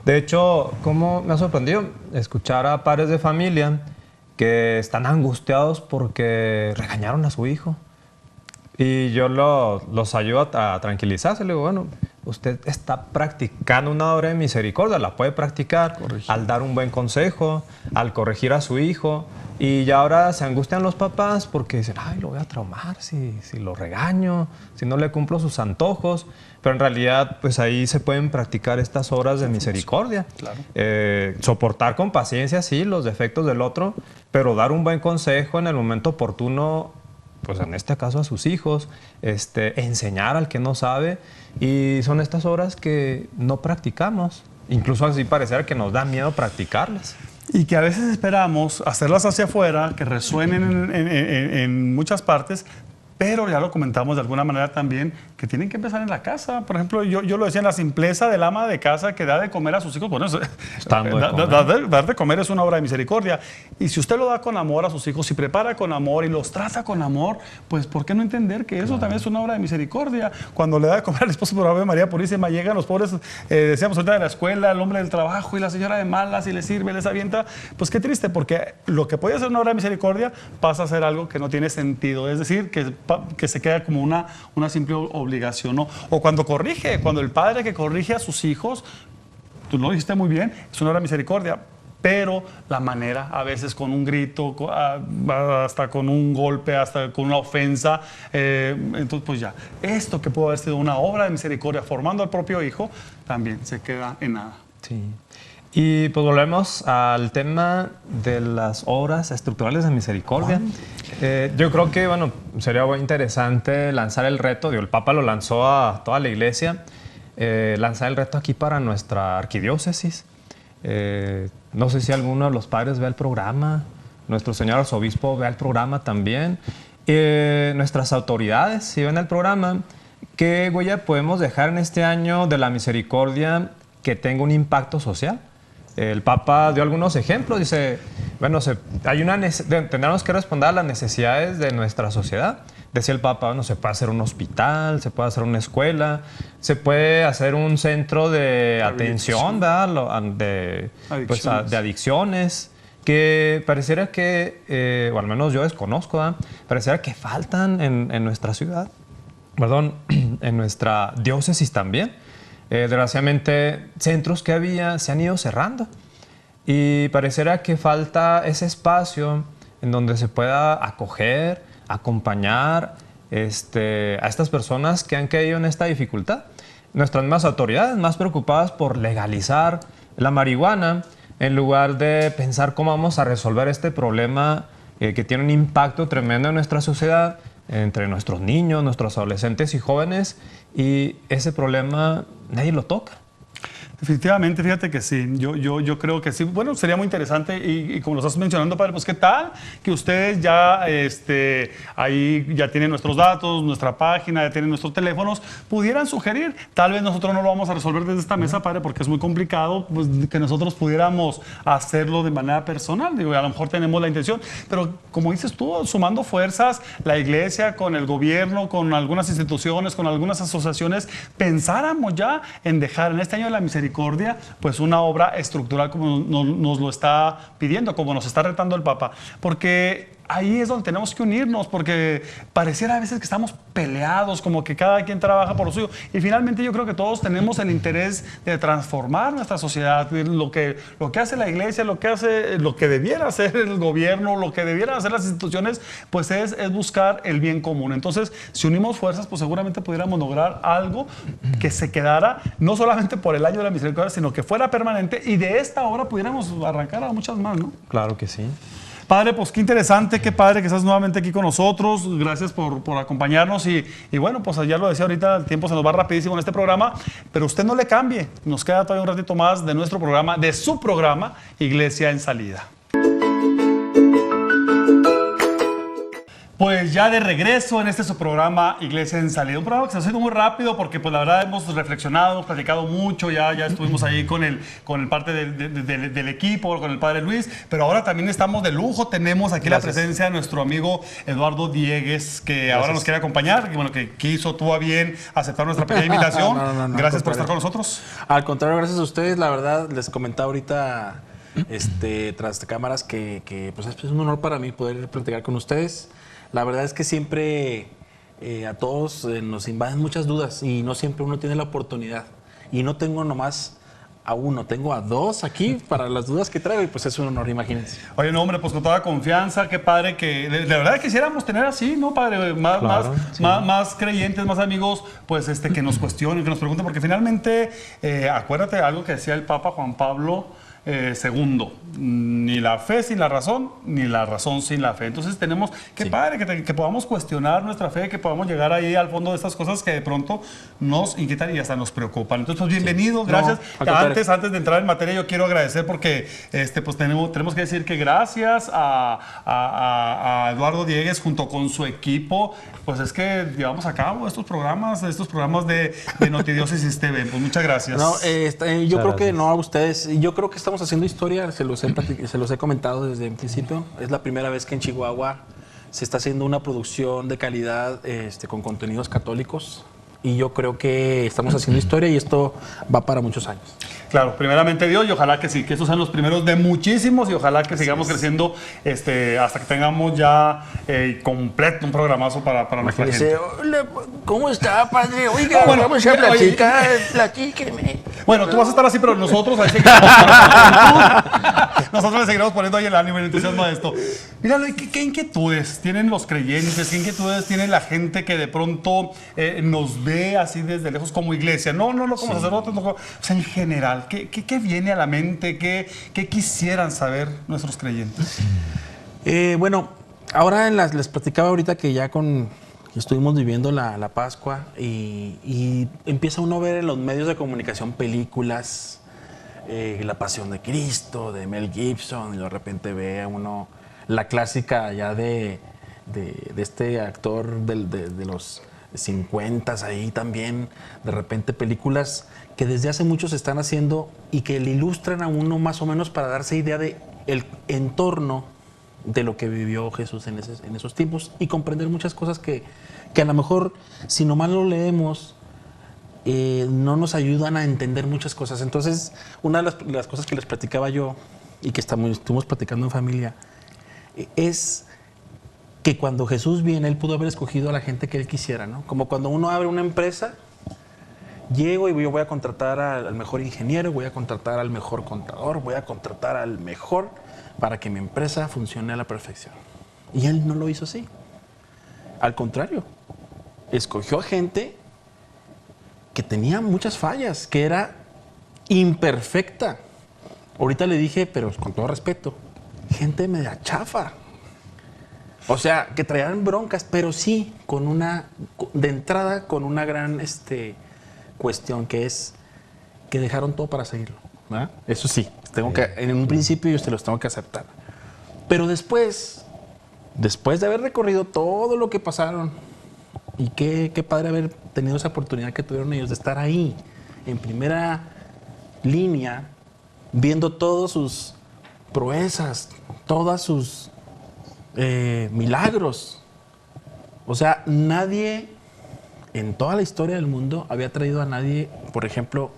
[SPEAKER 5] De hecho, ¿cómo me ha sorprendido escuchar a padres de familia que están angustiados porque regañaron a su hijo? Y yo los ayudo a tranquilizarse. Le digo, bueno, usted está practicando una obra de misericordia, la puede practicar al dar un buen consejo, al corregir a su hijo. Y ya ahora se angustian los papás porque dicen, ay, lo voy a traumar si lo regaño, si no le cumplo sus antojos. Pero en realidad, pues ahí se pueden practicar estas obras de misericordia. Claro. Soportar con paciencia, sí, los defectos del otro, pero dar un buen consejo en el momento oportuno, pues en este caso a sus hijos, enseñar al que no sabe. Y son estas obras que no practicamos. Incluso así parecer que nos da miedo practicarlas.
[SPEAKER 1] Y que a veces esperamos hacerlas hacia afuera, que resuenen en muchas partes, pero ya lo comentamos de alguna manera también, que tienen que empezar en la casa. Por ejemplo, yo lo decía, en la simpleza del ama de casa que da de comer a sus hijos. Bueno, dar de comer es una obra de misericordia. Y si usted lo da con amor a sus hijos, si prepara con amor y los trata con amor, pues ¿por qué no entender que eso también es una obra de misericordia? Cuando le da de comer al esposo por Ave María Purísima, llegan los pobres, decíamos ahorita, de la escuela, el hombre del trabajo y la señora de malas y les sirve, les avienta. Pues qué triste, porque lo que puede ser una obra de misericordia pasa a ser algo que no tiene sentido. Es decir, que se queda como una simple obligación, ¿no? O cuando el padre que corrige a sus hijos, tú lo dijiste muy bien, es una obra de misericordia, pero la manera, a veces con un grito, hasta con un golpe, hasta con una ofensa, entonces pues ya, esto que pudo haber sido una obra de misericordia formando al propio hijo, también se queda en nada.
[SPEAKER 5] Sí. Y pues volvemos al tema de las obras estructurales de misericordia. Yo creo que, bueno, sería muy interesante lanzar el reto, el Papa lo lanzó a toda la iglesia, lanzar el reto aquí para nuestra arquidiócesis. No sé si alguno de los padres ve el programa, nuestro señor arzobispo ve el programa también, nuestras autoridades si ven el programa. ¿Qué huella podemos dejar en este año de la misericordia que tenga un impacto social? El Papa dio algunos ejemplos, dice, bueno, tendremos que responder a las necesidades de nuestra sociedad. Decía el Papa, bueno, se puede hacer un hospital, se puede hacer una escuela, se puede hacer un centro de atención, ¿verdad? De adicciones, que pareciera que, o al menos yo desconozco, ¿verdad? Pareciera que faltan en nuestra ciudad, perdón, en nuestra diócesis también. Desgraciadamente, centros que había se han ido cerrando y pareciera que falta ese espacio en donde se pueda acoger, acompañar a estas personas que han caído en esta dificultad. Nuestras mismas autoridades más preocupadas por legalizar la marihuana en lugar de pensar cómo vamos a resolver este problema que tiene un impacto tremendo en nuestra sociedad, entre nuestros niños, nuestros adolescentes y jóvenes, y ese problema nadie lo toca.
[SPEAKER 1] Definitivamente, fíjate que sí, yo creo que sí. Bueno, sería muy interesante y como lo estás mencionando, padre, pues qué tal que ustedes ya ahí ya tienen nuestros datos, nuestra página, ya tienen nuestros teléfonos, pudieran sugerir, tal vez nosotros no lo vamos a resolver desde esta mesa, padre, porque es muy complicado, pues que nosotros pudiéramos hacerlo de manera personal. Digo, a lo mejor tenemos la intención, pero como dices tú, sumando fuerzas, la iglesia con el gobierno, con algunas instituciones, con algunas asociaciones, pensáramos ya en dejar en este año de la misericordia pues una obra estructural como nos lo está pidiendo, como nos está retando el Papa, porque ahí es donde tenemos que unirnos, porque pareciera a veces que estamos peleados, como que cada quien trabaja por lo suyo, y finalmente yo creo que todos tenemos el interés de transformar nuestra sociedad. Lo que hace la iglesia, lo que debiera hacer el gobierno, lo que debieran hacer las instituciones, pues es buscar el bien común. Entonces, si unimos fuerzas, pues seguramente pudiéramos lograr algo que se quedara, no solamente por el año de la misericordia, sino que fuera permanente, y de esta obra pudiéramos arrancar a muchas más, ¿no?
[SPEAKER 5] Claro que sí.
[SPEAKER 1] Padre, pues qué interesante, qué padre que estás nuevamente aquí con nosotros. Gracias por acompañarnos y bueno, pues ya lo decía ahorita, el tiempo se nos va rapidísimo en este programa, pero usted no le cambie. Nos queda todavía un ratito más de nuestro programa, de su programa, Iglesia en Salida. Pues ya de regreso en su programa Iglesia en Salida. Un programa que se ha sido muy rápido porque pues la verdad hemos reflexionado, hemos platicado mucho, ya estuvimos ahí con el parte del equipo, con el Padre Luis, pero ahora también estamos de lujo. Tenemos aquí la presencia de nuestro amigo Eduardo Diegues, que ahora nos quiere acompañar, que quiso tú a bien aceptar nuestra pequeña invitación. No, gracias por estar con nosotros.
[SPEAKER 6] Al contrario, gracias a ustedes. La verdad, les comentaba ahorita tras de cámaras que pues es un honor para mí poder platicar con ustedes. La verdad es que siempre a todos nos invaden muchas dudas y no siempre uno tiene la oportunidad. Y no tengo nomás a uno, tengo a dos aquí para las dudas que traigo y pues es un honor, imagínense.
[SPEAKER 1] Oye, no, hombre, pues con toda confianza, qué padre que de verdad quisiéramos tener así, ¿no, padre? Más creyentes, más amigos, pues que nos cuestionen, que nos pregunten, porque finalmente, acuérdate de algo que decía el Papa Juan Pablo II, ni la fe sin la razón, ni la razón sin la fe. Entonces tenemos, qué padre que podamos cuestionar nuestra fe, que podamos llegar ahí al fondo de estas cosas que de pronto nos inquietan y hasta nos preocupan. Entonces, pues bienvenido, gracias. Antes de entrar en materia, yo quiero agradecer porque pues tenemos que decir que gracias a Eduardo Diegues junto con su equipo, pues es que llevamos a cabo estos programas de Notidiócesis TV. Pues muchas gracias.
[SPEAKER 6] No, yo creo que no a ustedes, yo creo que estamos haciendo historia, se los he comentado desde el principio. Es la primera vez que en Chihuahua se está haciendo una producción de calidad con contenidos católicos. Y yo creo que estamos haciendo historia y esto va para muchos años.
[SPEAKER 1] Claro, primeramente Dios, y ojalá que sí, que estos sean los primeros de muchísimos y ojalá que sigamos creciendo hasta que tengamos ya completo un programazo para nuestra gente.
[SPEAKER 6] Hola, ¿cómo está, padre? Oiga, vamos a platicar, platíqueme.
[SPEAKER 1] Bueno, tú vas a estar así, pero nosotros ahí nosotros le seguiremos poniendo ahí el ánimo y el entusiasmo de esto. Míralo, ¿qué inquietudes tienen los creyentes? ¿Qué inquietudes tiene la gente que de pronto nos ve así desde lejos como iglesia? No como sacerdotes, o sea, en general. ¿Qué viene a la mente? ¿Qué quisieran saber nuestros creyentes?
[SPEAKER 6] Bueno, ahora les platicaba ahorita que ya estuvimos viviendo la Pascua y empieza uno a ver en los medios de comunicación películas, La Pasión de Cristo, de Mel Gibson, y de repente ve a uno la clásica ya de este actor de los 50s ahí también, de repente películas que desde hace mucho se están haciendo y que le ilustran a uno más o menos para darse idea de el entorno de lo que vivió Jesús en esos tiempos y comprender muchas cosas que a lo mejor, si nomás lo leemos, no nos ayudan a entender muchas cosas. Entonces, una de las cosas que les platicaba yo y que estuvimos platicando en familia es que cuando Jesús viene, Él pudo haber escogido a la gente que Él quisiera, ¿no? Como cuando uno abre una empresa, llego y yo voy a contratar al mejor ingeniero, voy a contratar al mejor contador, voy a contratar al mejor para que mi empresa funcione a la perfección. Y Él no lo hizo así. Al contrario, escogió a gente que tenía muchas fallas, que era imperfecta. Ahorita le dije, pero con todo respeto, gente media chafa. O sea, que traían broncas, pero sí, de entrada, con una gran cuestión, que es que dejaron todo para seguirlo, ¿verdad? Eso sí, en un principio yo los tengo que aceptar. Pero después de haber recorrido todo lo que pasaron, y qué padre haber tenido esa oportunidad que tuvieron ellos de estar ahí, en primera línea, viendo todas sus proezas, todas sus milagros. O sea, nadie en toda la historia del mundo había traído a nadie, por ejemplo,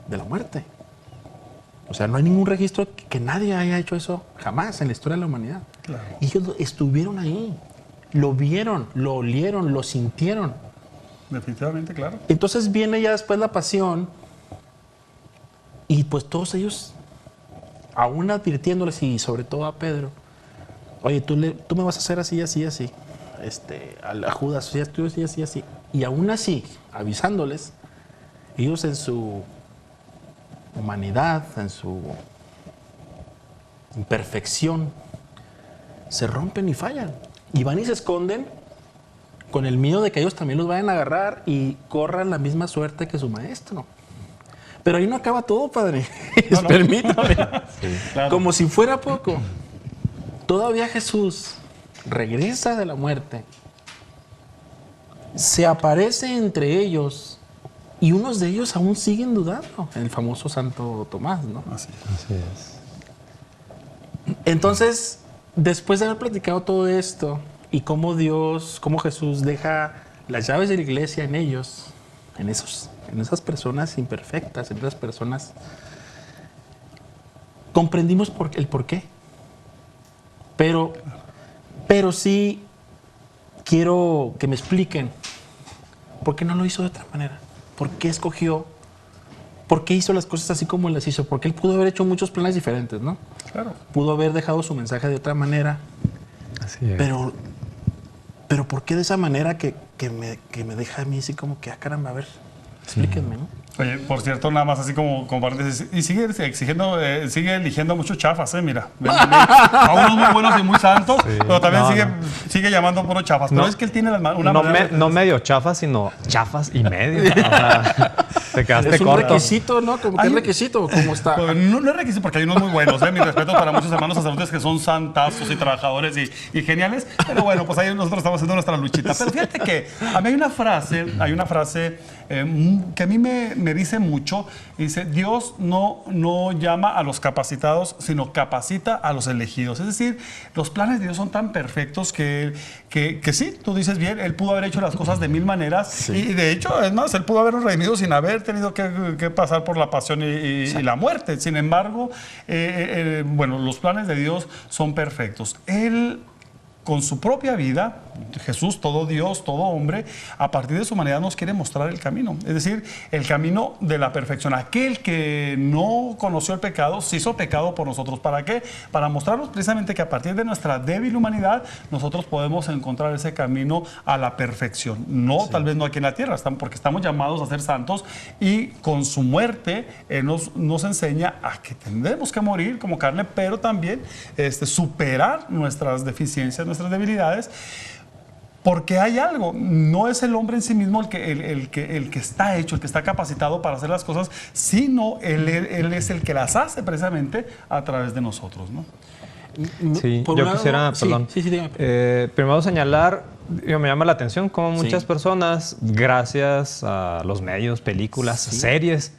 [SPEAKER 6] de la muerte. O sea, no hay ningún registro que nadie haya hecho eso jamás en la historia de la humanidad. Claro. Y ellos estuvieron ahí, lo vieron, lo olieron, lo sintieron.
[SPEAKER 1] Definitivamente, claro.
[SPEAKER 6] Entonces viene ya después la pasión y pues todos ellos, aún advirtiéndoles y sobre todo a Pedro, oye, tú me vas a hacer así, así, así. A Judas, tú así, así, así. Y aún así, avisándoles, ellos en su humanidad, en su imperfección, se rompen y fallan. Y van y se esconden con el miedo de que ellos también los vayan a agarrar y corran la misma suerte que su maestro. Pero ahí no acaba todo, padre. No. Permítame. Sí, claro. Como si fuera poco. Todavía Jesús regresa de la muerte, se aparece entre ellos y unos de ellos aún siguen dudando. El famoso Santo Tomás, ¿no?
[SPEAKER 5] Así es.
[SPEAKER 6] Entonces, después de haber platicado todo esto y cómo Jesús deja las llaves de la iglesia en ellos, en esas personas imperfectas, en esas personas, comprendimos el por qué. Pero sí quiero que me expliquen por qué no lo hizo de otra manera. ¿Por qué escogió? ¿Por qué hizo las cosas así como las hizo? Porque Él pudo haber hecho muchos planes diferentes, ¿no?
[SPEAKER 1] Claro.
[SPEAKER 6] Pudo haber dejado su mensaje de otra manera.
[SPEAKER 5] Así es.
[SPEAKER 6] Pero ¿por qué de esa manera que me deja a mí así como que, caramba, a ver, explíquenme, ¿no?
[SPEAKER 1] Oye, por cierto, nada más así como paréntesis, y sigue eligiendo muchos chafas, mira. A unos muy buenos y muy santos, sí, pero también sigue llamando puros chafas. Pero es que él tiene
[SPEAKER 5] no medio chafas, sino chafas y medio. O sea, te quedaste
[SPEAKER 6] es un
[SPEAKER 5] corto.
[SPEAKER 6] requisito, ¿no? ¿Qué requisito? ¿Cómo está?
[SPEAKER 1] No es requisito porque hay unos muy buenos, ¿eh? Mi respeto para muchos hermanos sacerdotes que son santazos y trabajadores y geniales. Pero bueno, pues ahí nosotros estamos haciendo nuestra luchita. Pero fíjate que a mí hay una frase que a mí me dice mucho. Dice, Dios no llama a los capacitados, sino capacita a los elegidos. Es decir, los planes de Dios son tan perfectos que sí, tú dices bien, Él pudo haber hecho las cosas de mil maneras. Sí. Y de hecho, es más, Él pudo habernos redimido sin haber tenido que pasar por la pasión y la muerte. Sin embargo, bueno, los planes de Dios son perfectos. Él, con su propia vida, Jesús, todo Dios, todo hombre, a partir de su humanidad nos quiere mostrar el camino. Es decir, el camino de la perfección. Aquel que no conoció el pecado, se hizo pecado por nosotros. ¿Para qué? Para mostrarnos precisamente que a partir de nuestra débil humanidad, nosotros podemos encontrar ese camino a la perfección. No, tal vez no aquí en la tierra, porque estamos llamados a ser santos y con su muerte nos enseña a que tendremos que morir como carne, pero también superar nuestras deficiencias, nuestras debilidades. Porque hay algo, no es el hombre en sí mismo el que está hecho, el que está capacitado para hacer las cosas, sino él es el que las hace precisamente a través de nosotros, ¿no?
[SPEAKER 5] Sí, yo quisiera, perdón, primero señalar, me llama la atención cómo muchas personas, gracias a los medios, películas, series,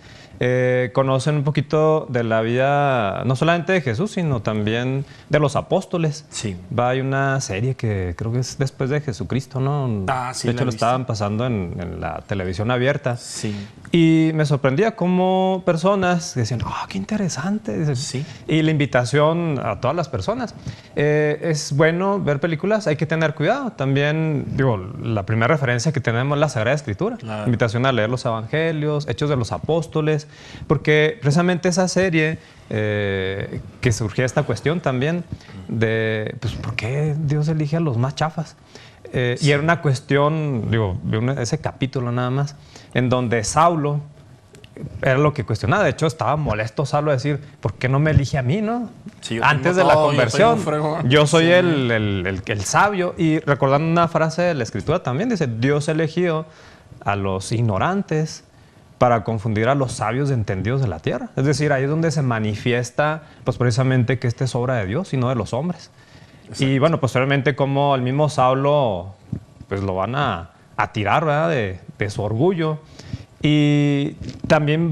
[SPEAKER 5] conocen un poquito de la vida, no solamente de Jesús, sino también de los apóstoles.
[SPEAKER 6] Sí.
[SPEAKER 5] Hay una serie que creo que es después de Jesucristo, ¿no?
[SPEAKER 6] Ah, sí,
[SPEAKER 5] de
[SPEAKER 6] la
[SPEAKER 5] hecho,
[SPEAKER 6] he
[SPEAKER 5] lo
[SPEAKER 6] visto.
[SPEAKER 5] estaban pasando en la televisión abierta.
[SPEAKER 6] Sí.
[SPEAKER 5] Y me sorprendía cómo personas decían, qué interesante. Dice,
[SPEAKER 6] Sí.
[SPEAKER 5] Y la invitación a todas las personas. Es bueno ver películas, hay que tener cuidado. También, digo, la primera referencia que tenemos es la Sagrada Escritura.
[SPEAKER 6] Claro.
[SPEAKER 5] Invitación a leer los Evangelios, Hechos de los Apóstoles, porque precisamente esa serie que surgía esta cuestión también de, pues, ¿por qué Dios elige a los más chafas? Y era una cuestión, digo, ese capítulo nada más, en donde Saulo era lo que cuestionaba. De hecho, estaba molesto Saulo de decir, ¿por qué no me elige a mí, no?
[SPEAKER 6] Sí, yo
[SPEAKER 5] Antes
[SPEAKER 6] tengo
[SPEAKER 5] de la
[SPEAKER 6] todo, yo soy
[SPEAKER 5] conversión,
[SPEAKER 6] un fregón.
[SPEAKER 5] yo soy
[SPEAKER 6] Sí.
[SPEAKER 5] el sabio. Y recordando una frase de la Escritura también, dice, Dios eligió a los ignorantes para confundir a los sabios entendidos de la tierra. Es decir, ahí es donde se manifiesta, pues precisamente que esta es obra de Dios y no de los hombres. Exacto. Y bueno, posteriormente como el mismo Saulo, pues lo van a tirar, ¿verdad? De su orgullo. Y también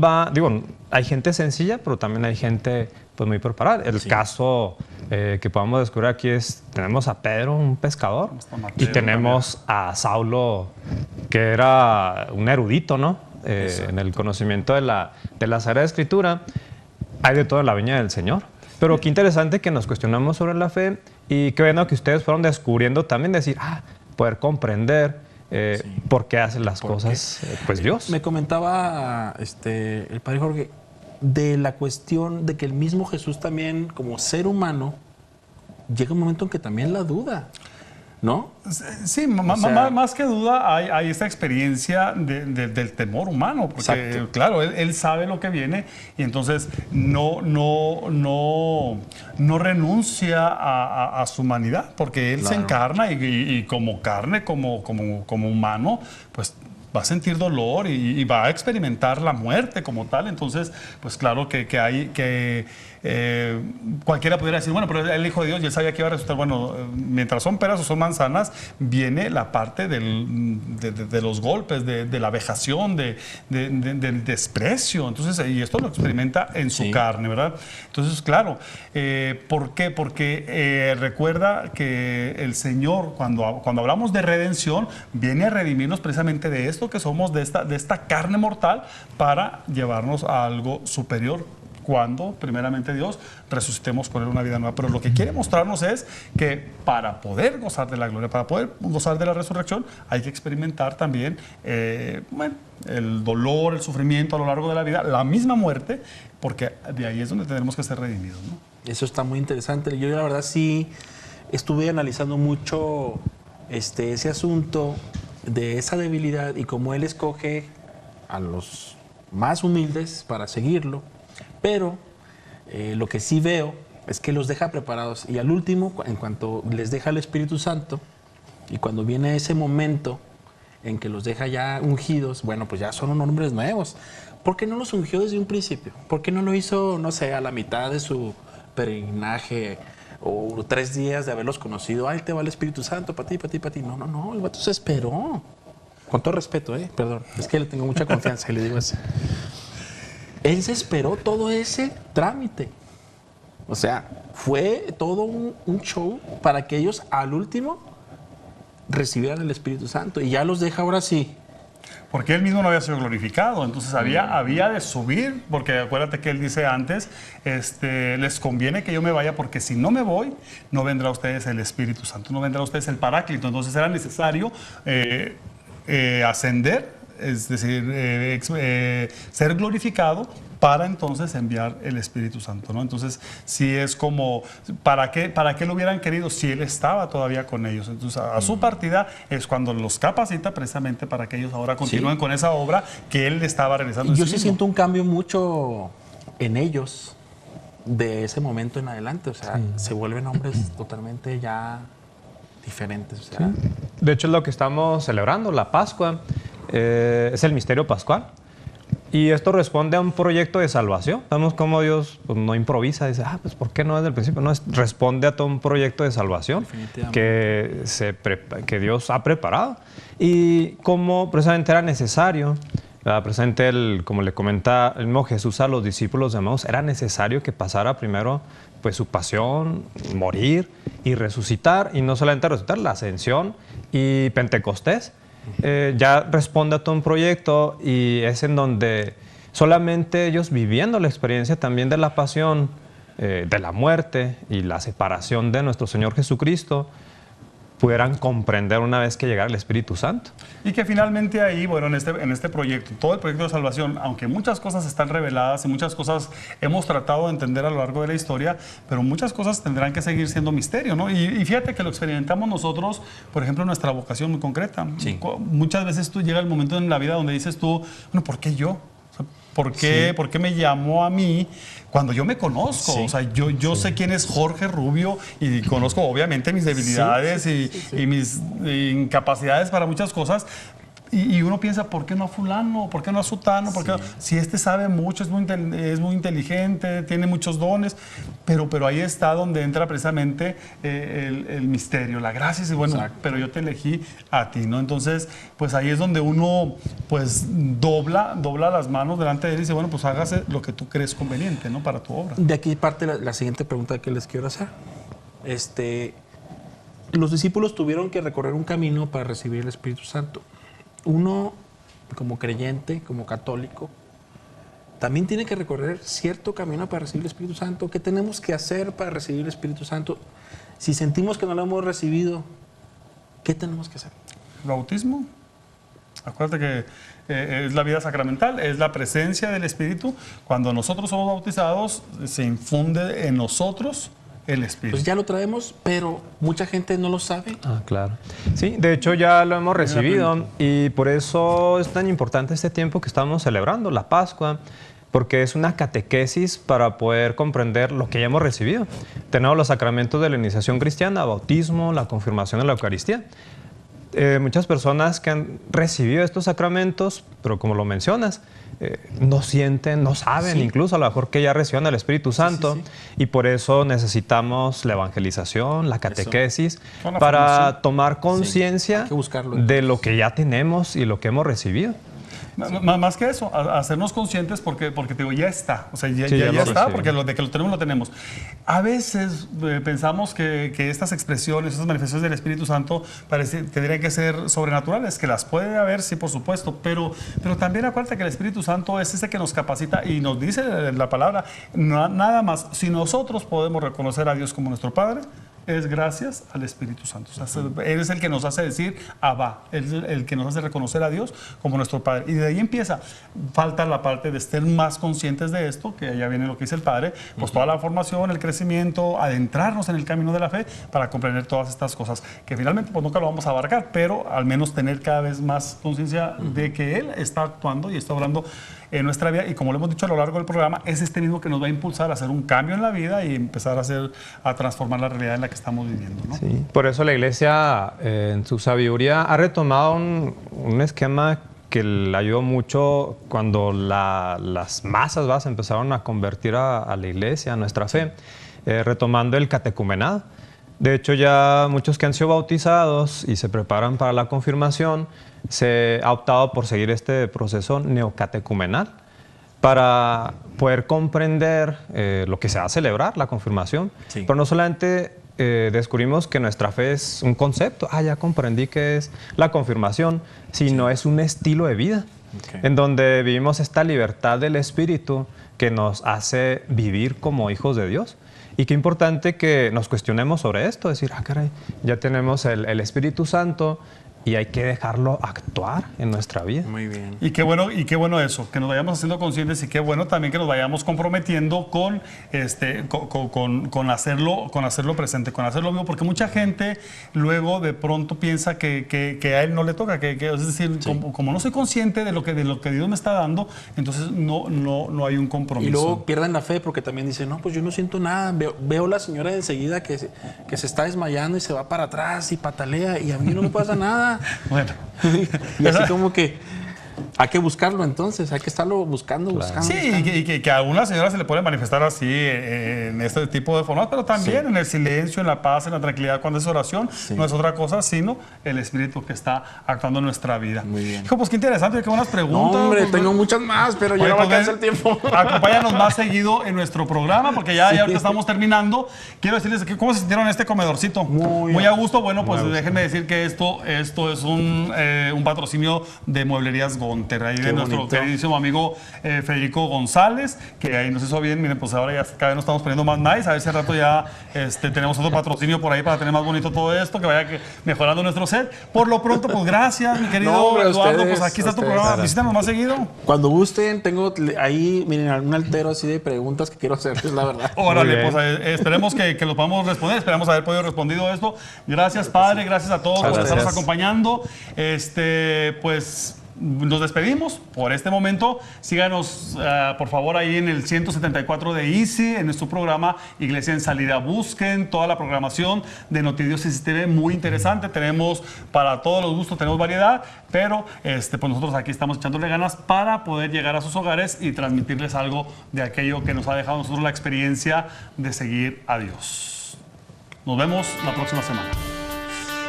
[SPEAKER 5] hay gente sencilla, pero también hay gente pues muy preparada. El caso que podamos descubrir aquí tenemos a Pedro, un pescador, y tenemos a Saulo, que era un erudito, ¿no? En el conocimiento de la Sagrada Escritura. Hay de todo en la viña del Señor. Pero qué interesante que nos cuestionamos sobre la fe y qué bueno que ustedes fueron descubriendo también, decir, poder comprender por qué hacen las cosas pues Dios.
[SPEAKER 6] Me comentaba el padre Jorge de la cuestión de que el mismo Jesús también, como ser humano, llega un momento en que también la duda, ¿no?
[SPEAKER 1] Sí, más que duda hay esta experiencia del temor humano, porque
[SPEAKER 6] Exacto.
[SPEAKER 1] claro, él sabe lo que viene y entonces no renuncia a su humanidad, porque él se encarna y como carne, como humano, pues va a sentir dolor y va a experimentar la muerte como tal. Entonces, pues claro que cualquiera pudiera decir, bueno, pero el Hijo de Dios, y él sabía que iba a resucitar. Bueno, mientras son peras o son manzanas, viene la parte de los golpes, de la vejación, del desprecio. Entonces, y esto lo experimenta en su carne, ¿verdad? Entonces, claro, ¿por qué? Porque recuerda que el Señor, cuando hablamos de redención, viene a redimirnos precisamente de esto que somos, de esta carne mortal, para llevarnos a algo superior, cuando, primeramente Dios, resucitemos con Él una vida nueva. Pero lo que quiere mostrarnos es que para poder gozar de la gloria, para poder gozar de la resurrección, hay que experimentar también el dolor, el sufrimiento a lo largo de la vida, la misma muerte, porque de ahí es donde tenemos que ser redimidos, ¿no?
[SPEAKER 6] Eso está muy interesante. Yo la verdad sí estuve analizando mucho ese asunto de esa debilidad y cómo Él escoge a los más humildes para seguirlo. Pero lo que sí veo es que los deja preparados y al último, en cuanto les deja el Espíritu Santo y cuando viene ese momento en que los deja ya ungidos, bueno, pues ya son hombres nuevos. ¿Por qué no los ungió desde un principio? ¿Por qué no lo hizo, no sé, a la mitad de su peregrinaje o 3 días de haberlos conocido? Ahí te va el Espíritu Santo, para ti, para ti, para ti. No, el vato se esperó. Con todo respeto, perdón, es que le tengo mucha confianza y le digo así. Él se esperó todo ese trámite. O sea, fue todo un show para que ellos al último recibieran el Espíritu Santo. Y ya los deja ahora sí.
[SPEAKER 1] Porque él mismo no había sido glorificado, entonces había de subir, porque acuérdate que él dice antes, les conviene que yo me vaya, porque si no me voy, no vendrá a ustedes el Espíritu Santo, no vendrá a ustedes el Paráclito. Entonces era necesario ascender, es decir, ser glorificado para entonces enviar el Espíritu Santo, ¿no? Entonces, sí es como, ¿para qué lo hubieran querido si Él estaba todavía con ellos? Entonces, a su partida es cuando los capacita precisamente para que ellos ahora continúen con esa obra que Él estaba realizando.
[SPEAKER 6] Yo sí siento un cambio mucho en ellos de ese momento en adelante, o sea, se vuelven hombres totalmente ya diferentes, o sea.
[SPEAKER 5] De hecho, es lo que estamos celebrando, la Pascua. Es el misterio pascual. Y esto responde a un proyecto de salvación. Vemos cómo Dios pues, no improvisa, dice, pues ¿por qué no desde el principio? No, responde a todo un proyecto de salvación que Dios ha preparado. Y cómo precisamente era necesario Presente, como le comenta el mismo Jesús a los discípulos de Emaús, era necesario que pasara primero pues, su pasión, morir y resucitar, y no solamente resucitar, la ascensión y Pentecostés. Ya responde a todo un proyecto y es en donde solamente ellos viviendo la experiencia también de la pasión, de la muerte y la separación de nuestro Señor Jesucristo, pudieran comprender una vez que llegara el Espíritu Santo.
[SPEAKER 1] Y que finalmente ahí, bueno, en este proyecto, todo el proyecto de salvación, aunque muchas cosas están reveladas y muchas cosas hemos tratado de entender a lo largo de la historia, pero muchas cosas tendrán que seguir siendo misterio, ¿no? Y fíjate que lo experimentamos nosotros, por ejemplo, en nuestra vocación muy concreta.
[SPEAKER 6] Sí.
[SPEAKER 1] Muchas veces tú llega el momento en la vida donde dices tú, bueno, ¿por qué yo? O sea, ¿por qué me llamó a mí cuando yo me conozco?
[SPEAKER 6] Sí.
[SPEAKER 1] O sea, yo sé quién es Jorge Rubio y conozco obviamente mis debilidades y mis incapacidades para muchas cosas. Y uno piensa, ¿por qué no a fulano? ¿Por qué no a sutano? ¿Por qué no? Si este sabe mucho, es muy inteligente, tiene muchos dones, pero ahí está donde entra precisamente el misterio, la gracia. Y bueno,
[SPEAKER 6] Exacto.
[SPEAKER 1] pero yo te elegí a ti, ¿no? Entonces, pues ahí es donde uno pues dobla las manos delante de él y dice, bueno, pues hágase lo que tú crees conveniente, ¿no? Para tu obra.
[SPEAKER 6] De aquí parte la siguiente pregunta que les quiero hacer. Los discípulos tuvieron que recorrer un camino para recibir el Espíritu Santo. Uno, como creyente, como católico, también tiene que recorrer cierto camino para recibir el Espíritu Santo. ¿Qué tenemos que hacer para recibir el Espíritu Santo? Si sentimos que no lo hemos recibido, ¿qué tenemos que hacer?
[SPEAKER 1] El bautismo. Acuérdate que es la vida sacramental, es la presencia del Espíritu. Cuando nosotros somos bautizados, se infunde en nosotros el Espíritu.
[SPEAKER 6] Pues ya lo traemos, pero mucha gente no lo sabe.
[SPEAKER 5] Claro. Sí, de hecho ya lo hemos recibido y por eso es tan importante este tiempo que estamos celebrando, la Pascua, porque es una catequesis para poder comprender lo que ya hemos recibido. Tenemos los sacramentos de la iniciación cristiana, bautismo, la confirmación de la Eucaristía. Muchas personas que han recibido estos sacramentos, pero como lo mencionas, no sienten, no saben incluso a lo mejor que ya reciben el Espíritu Santo y por eso necesitamos la evangelización, la catequesis,
[SPEAKER 1] Con la
[SPEAKER 5] para
[SPEAKER 1] formación.
[SPEAKER 5] tomar conciencia
[SPEAKER 6] Hay que buscarlo,
[SPEAKER 5] de lo que ya tenemos y lo que hemos recibido.
[SPEAKER 1] Más que eso, hacernos conscientes porque te digo, ya está. O sea, ya
[SPEAKER 5] Sí, ya lo
[SPEAKER 1] está,
[SPEAKER 5] recibí.
[SPEAKER 1] porque de que lo tenemos, lo tenemos. A veces pensamos que estas expresiones, estas manifestaciones del Espíritu Santo tendrían que ser sobrenaturales, que las puede haber, sí, por supuesto, pero también acuérdate que el Espíritu Santo es ese que nos capacita y nos dice la palabra, nada más, si nosotros podemos reconocer a Dios como nuestro Padre, es gracias al Espíritu Santo. O sea, Él es el que nos hace decir Abba, Él es el que nos hace reconocer a Dios como nuestro Padre. Y de ahí empieza. Falta la parte de estar más conscientes de esto, que allá viene lo que dice el Padre, pues toda la formación, el crecimiento, adentrarnos en el camino de la fe para comprender todas estas cosas, que finalmente pues nunca lo vamos a abarcar, pero al menos tener cada vez más conciencia de que Él está actuando y está obrando en nuestra vida, y como lo hemos dicho a lo largo del programa, es este mismo que nos va a impulsar a hacer un cambio en la vida y empezar a transformar la realidad en la que estamos viviendo, ¿no?
[SPEAKER 5] Sí. Por eso la Iglesia, en su sabiduría, ha retomado un esquema que le ayudó mucho cuando las masas empezaron a convertir a la Iglesia, a nuestra fe, retomando el catecumenado. De hecho, ya muchos que han sido bautizados y se preparan para la confirmación, se ha optado por seguir este proceso neocatecumenal para poder comprender lo que se va a celebrar, la confirmación.
[SPEAKER 6] Sí.
[SPEAKER 5] Pero no solamente descubrimos que nuestra fe es un concepto, ya comprendí que es la confirmación, sino es un estilo de vida, en donde vivimos esta libertad del Espíritu que nos hace vivir como hijos de Dios. Y qué importante que nos cuestionemos sobre esto, decir, caray, ya tenemos el Espíritu Santo y hay que dejarlo actuar en nuestra vida.
[SPEAKER 6] Muy bien.
[SPEAKER 1] Y qué bueno eso, que nos vayamos haciendo conscientes, y qué bueno también que nos vayamos comprometiendo con hacerlo presente, con hacerlo vivo, porque mucha gente luego de pronto piensa que a él no le toca, es decir, como no soy consciente de lo que Dios me está dando, entonces no hay un compromiso.
[SPEAKER 6] Y luego pierden la fe porque también dicen, no, pues yo no siento nada. Veo la señora enseguida que se está desmayando y se va para atrás y patalea y a mí no me pasa nada.
[SPEAKER 1] Bueno,
[SPEAKER 6] Y así como que Hay que buscarlo entonces, hay que estarlo buscando.
[SPEAKER 1] Sí, y que a algunas señoras se le puede manifestar así en este tipo de formas, pero también en el silencio, en la paz, en la tranquilidad, cuando es oración, no es otra cosa, sino el Espíritu que está actuando en nuestra vida.
[SPEAKER 6] Muy bien.
[SPEAKER 1] Hijo, pues qué interesante, qué buenas preguntas.
[SPEAKER 6] No, hombre,
[SPEAKER 1] Pues,
[SPEAKER 6] tengo muchas más, pero ya
[SPEAKER 1] oye,
[SPEAKER 6] no me
[SPEAKER 1] pues,
[SPEAKER 6] alcanza el tiempo.
[SPEAKER 1] Acompáñanos más seguido en nuestro programa, porque ya ahorita estamos terminando. Quiero decirles que cómo se sintieron en este comedorcito. Muy a gusto. Bueno, pues déjenme decir que esto es un patrocinio de Mueblerías Gonter, ahí de nuestro queridísimo amigo Federico González, que ahí nos hizo bien. Miren, pues ahora ya cada vez nos estamos poniendo más nice. A ver si al rato ya tenemos otro patrocinio por ahí para tener más bonito todo esto, que vaya mejorando nuestro set. Por lo pronto, pues gracias, mi querido
[SPEAKER 6] hombre,
[SPEAKER 1] Eduardo.
[SPEAKER 6] ustedes,
[SPEAKER 1] Pues aquí está tu programa. Visítanos más seguido.
[SPEAKER 6] Cuando gusten, tengo ahí, miren, un altero así de preguntas que quiero hacerles, la verdad.
[SPEAKER 1] Órale, pues esperemos que lo podamos responder. Esperamos haber podido respondido esto. Gracias, padre. Gracias a todos por estarnos acompañando. Pues nos despedimos por este momento. Síganos, por favor, ahí en el 174 de Easy, en nuestro programa Iglesia en Salida. Busquen toda la programación de Notidiócesis TV, muy interesante. Tenemos para todos los gustos, tenemos variedad, pero pues nosotros aquí estamos echándole ganas para poder llegar a sus hogares y transmitirles algo de aquello que nos ha dejado a nosotros la experiencia de seguir a Dios. Nos vemos la próxima semana.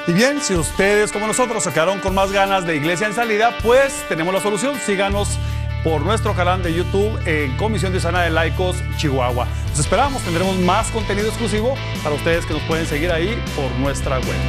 [SPEAKER 1] Y bien, si ustedes como nosotros se quedaron con más ganas de Iglesia en Salida, pues tenemos la solución. Síganos por nuestro canal de YouTube en Comisión Diocesana de Laicos Chihuahua. Los esperamos, tendremos más contenido exclusivo para ustedes que nos pueden seguir ahí por nuestra web.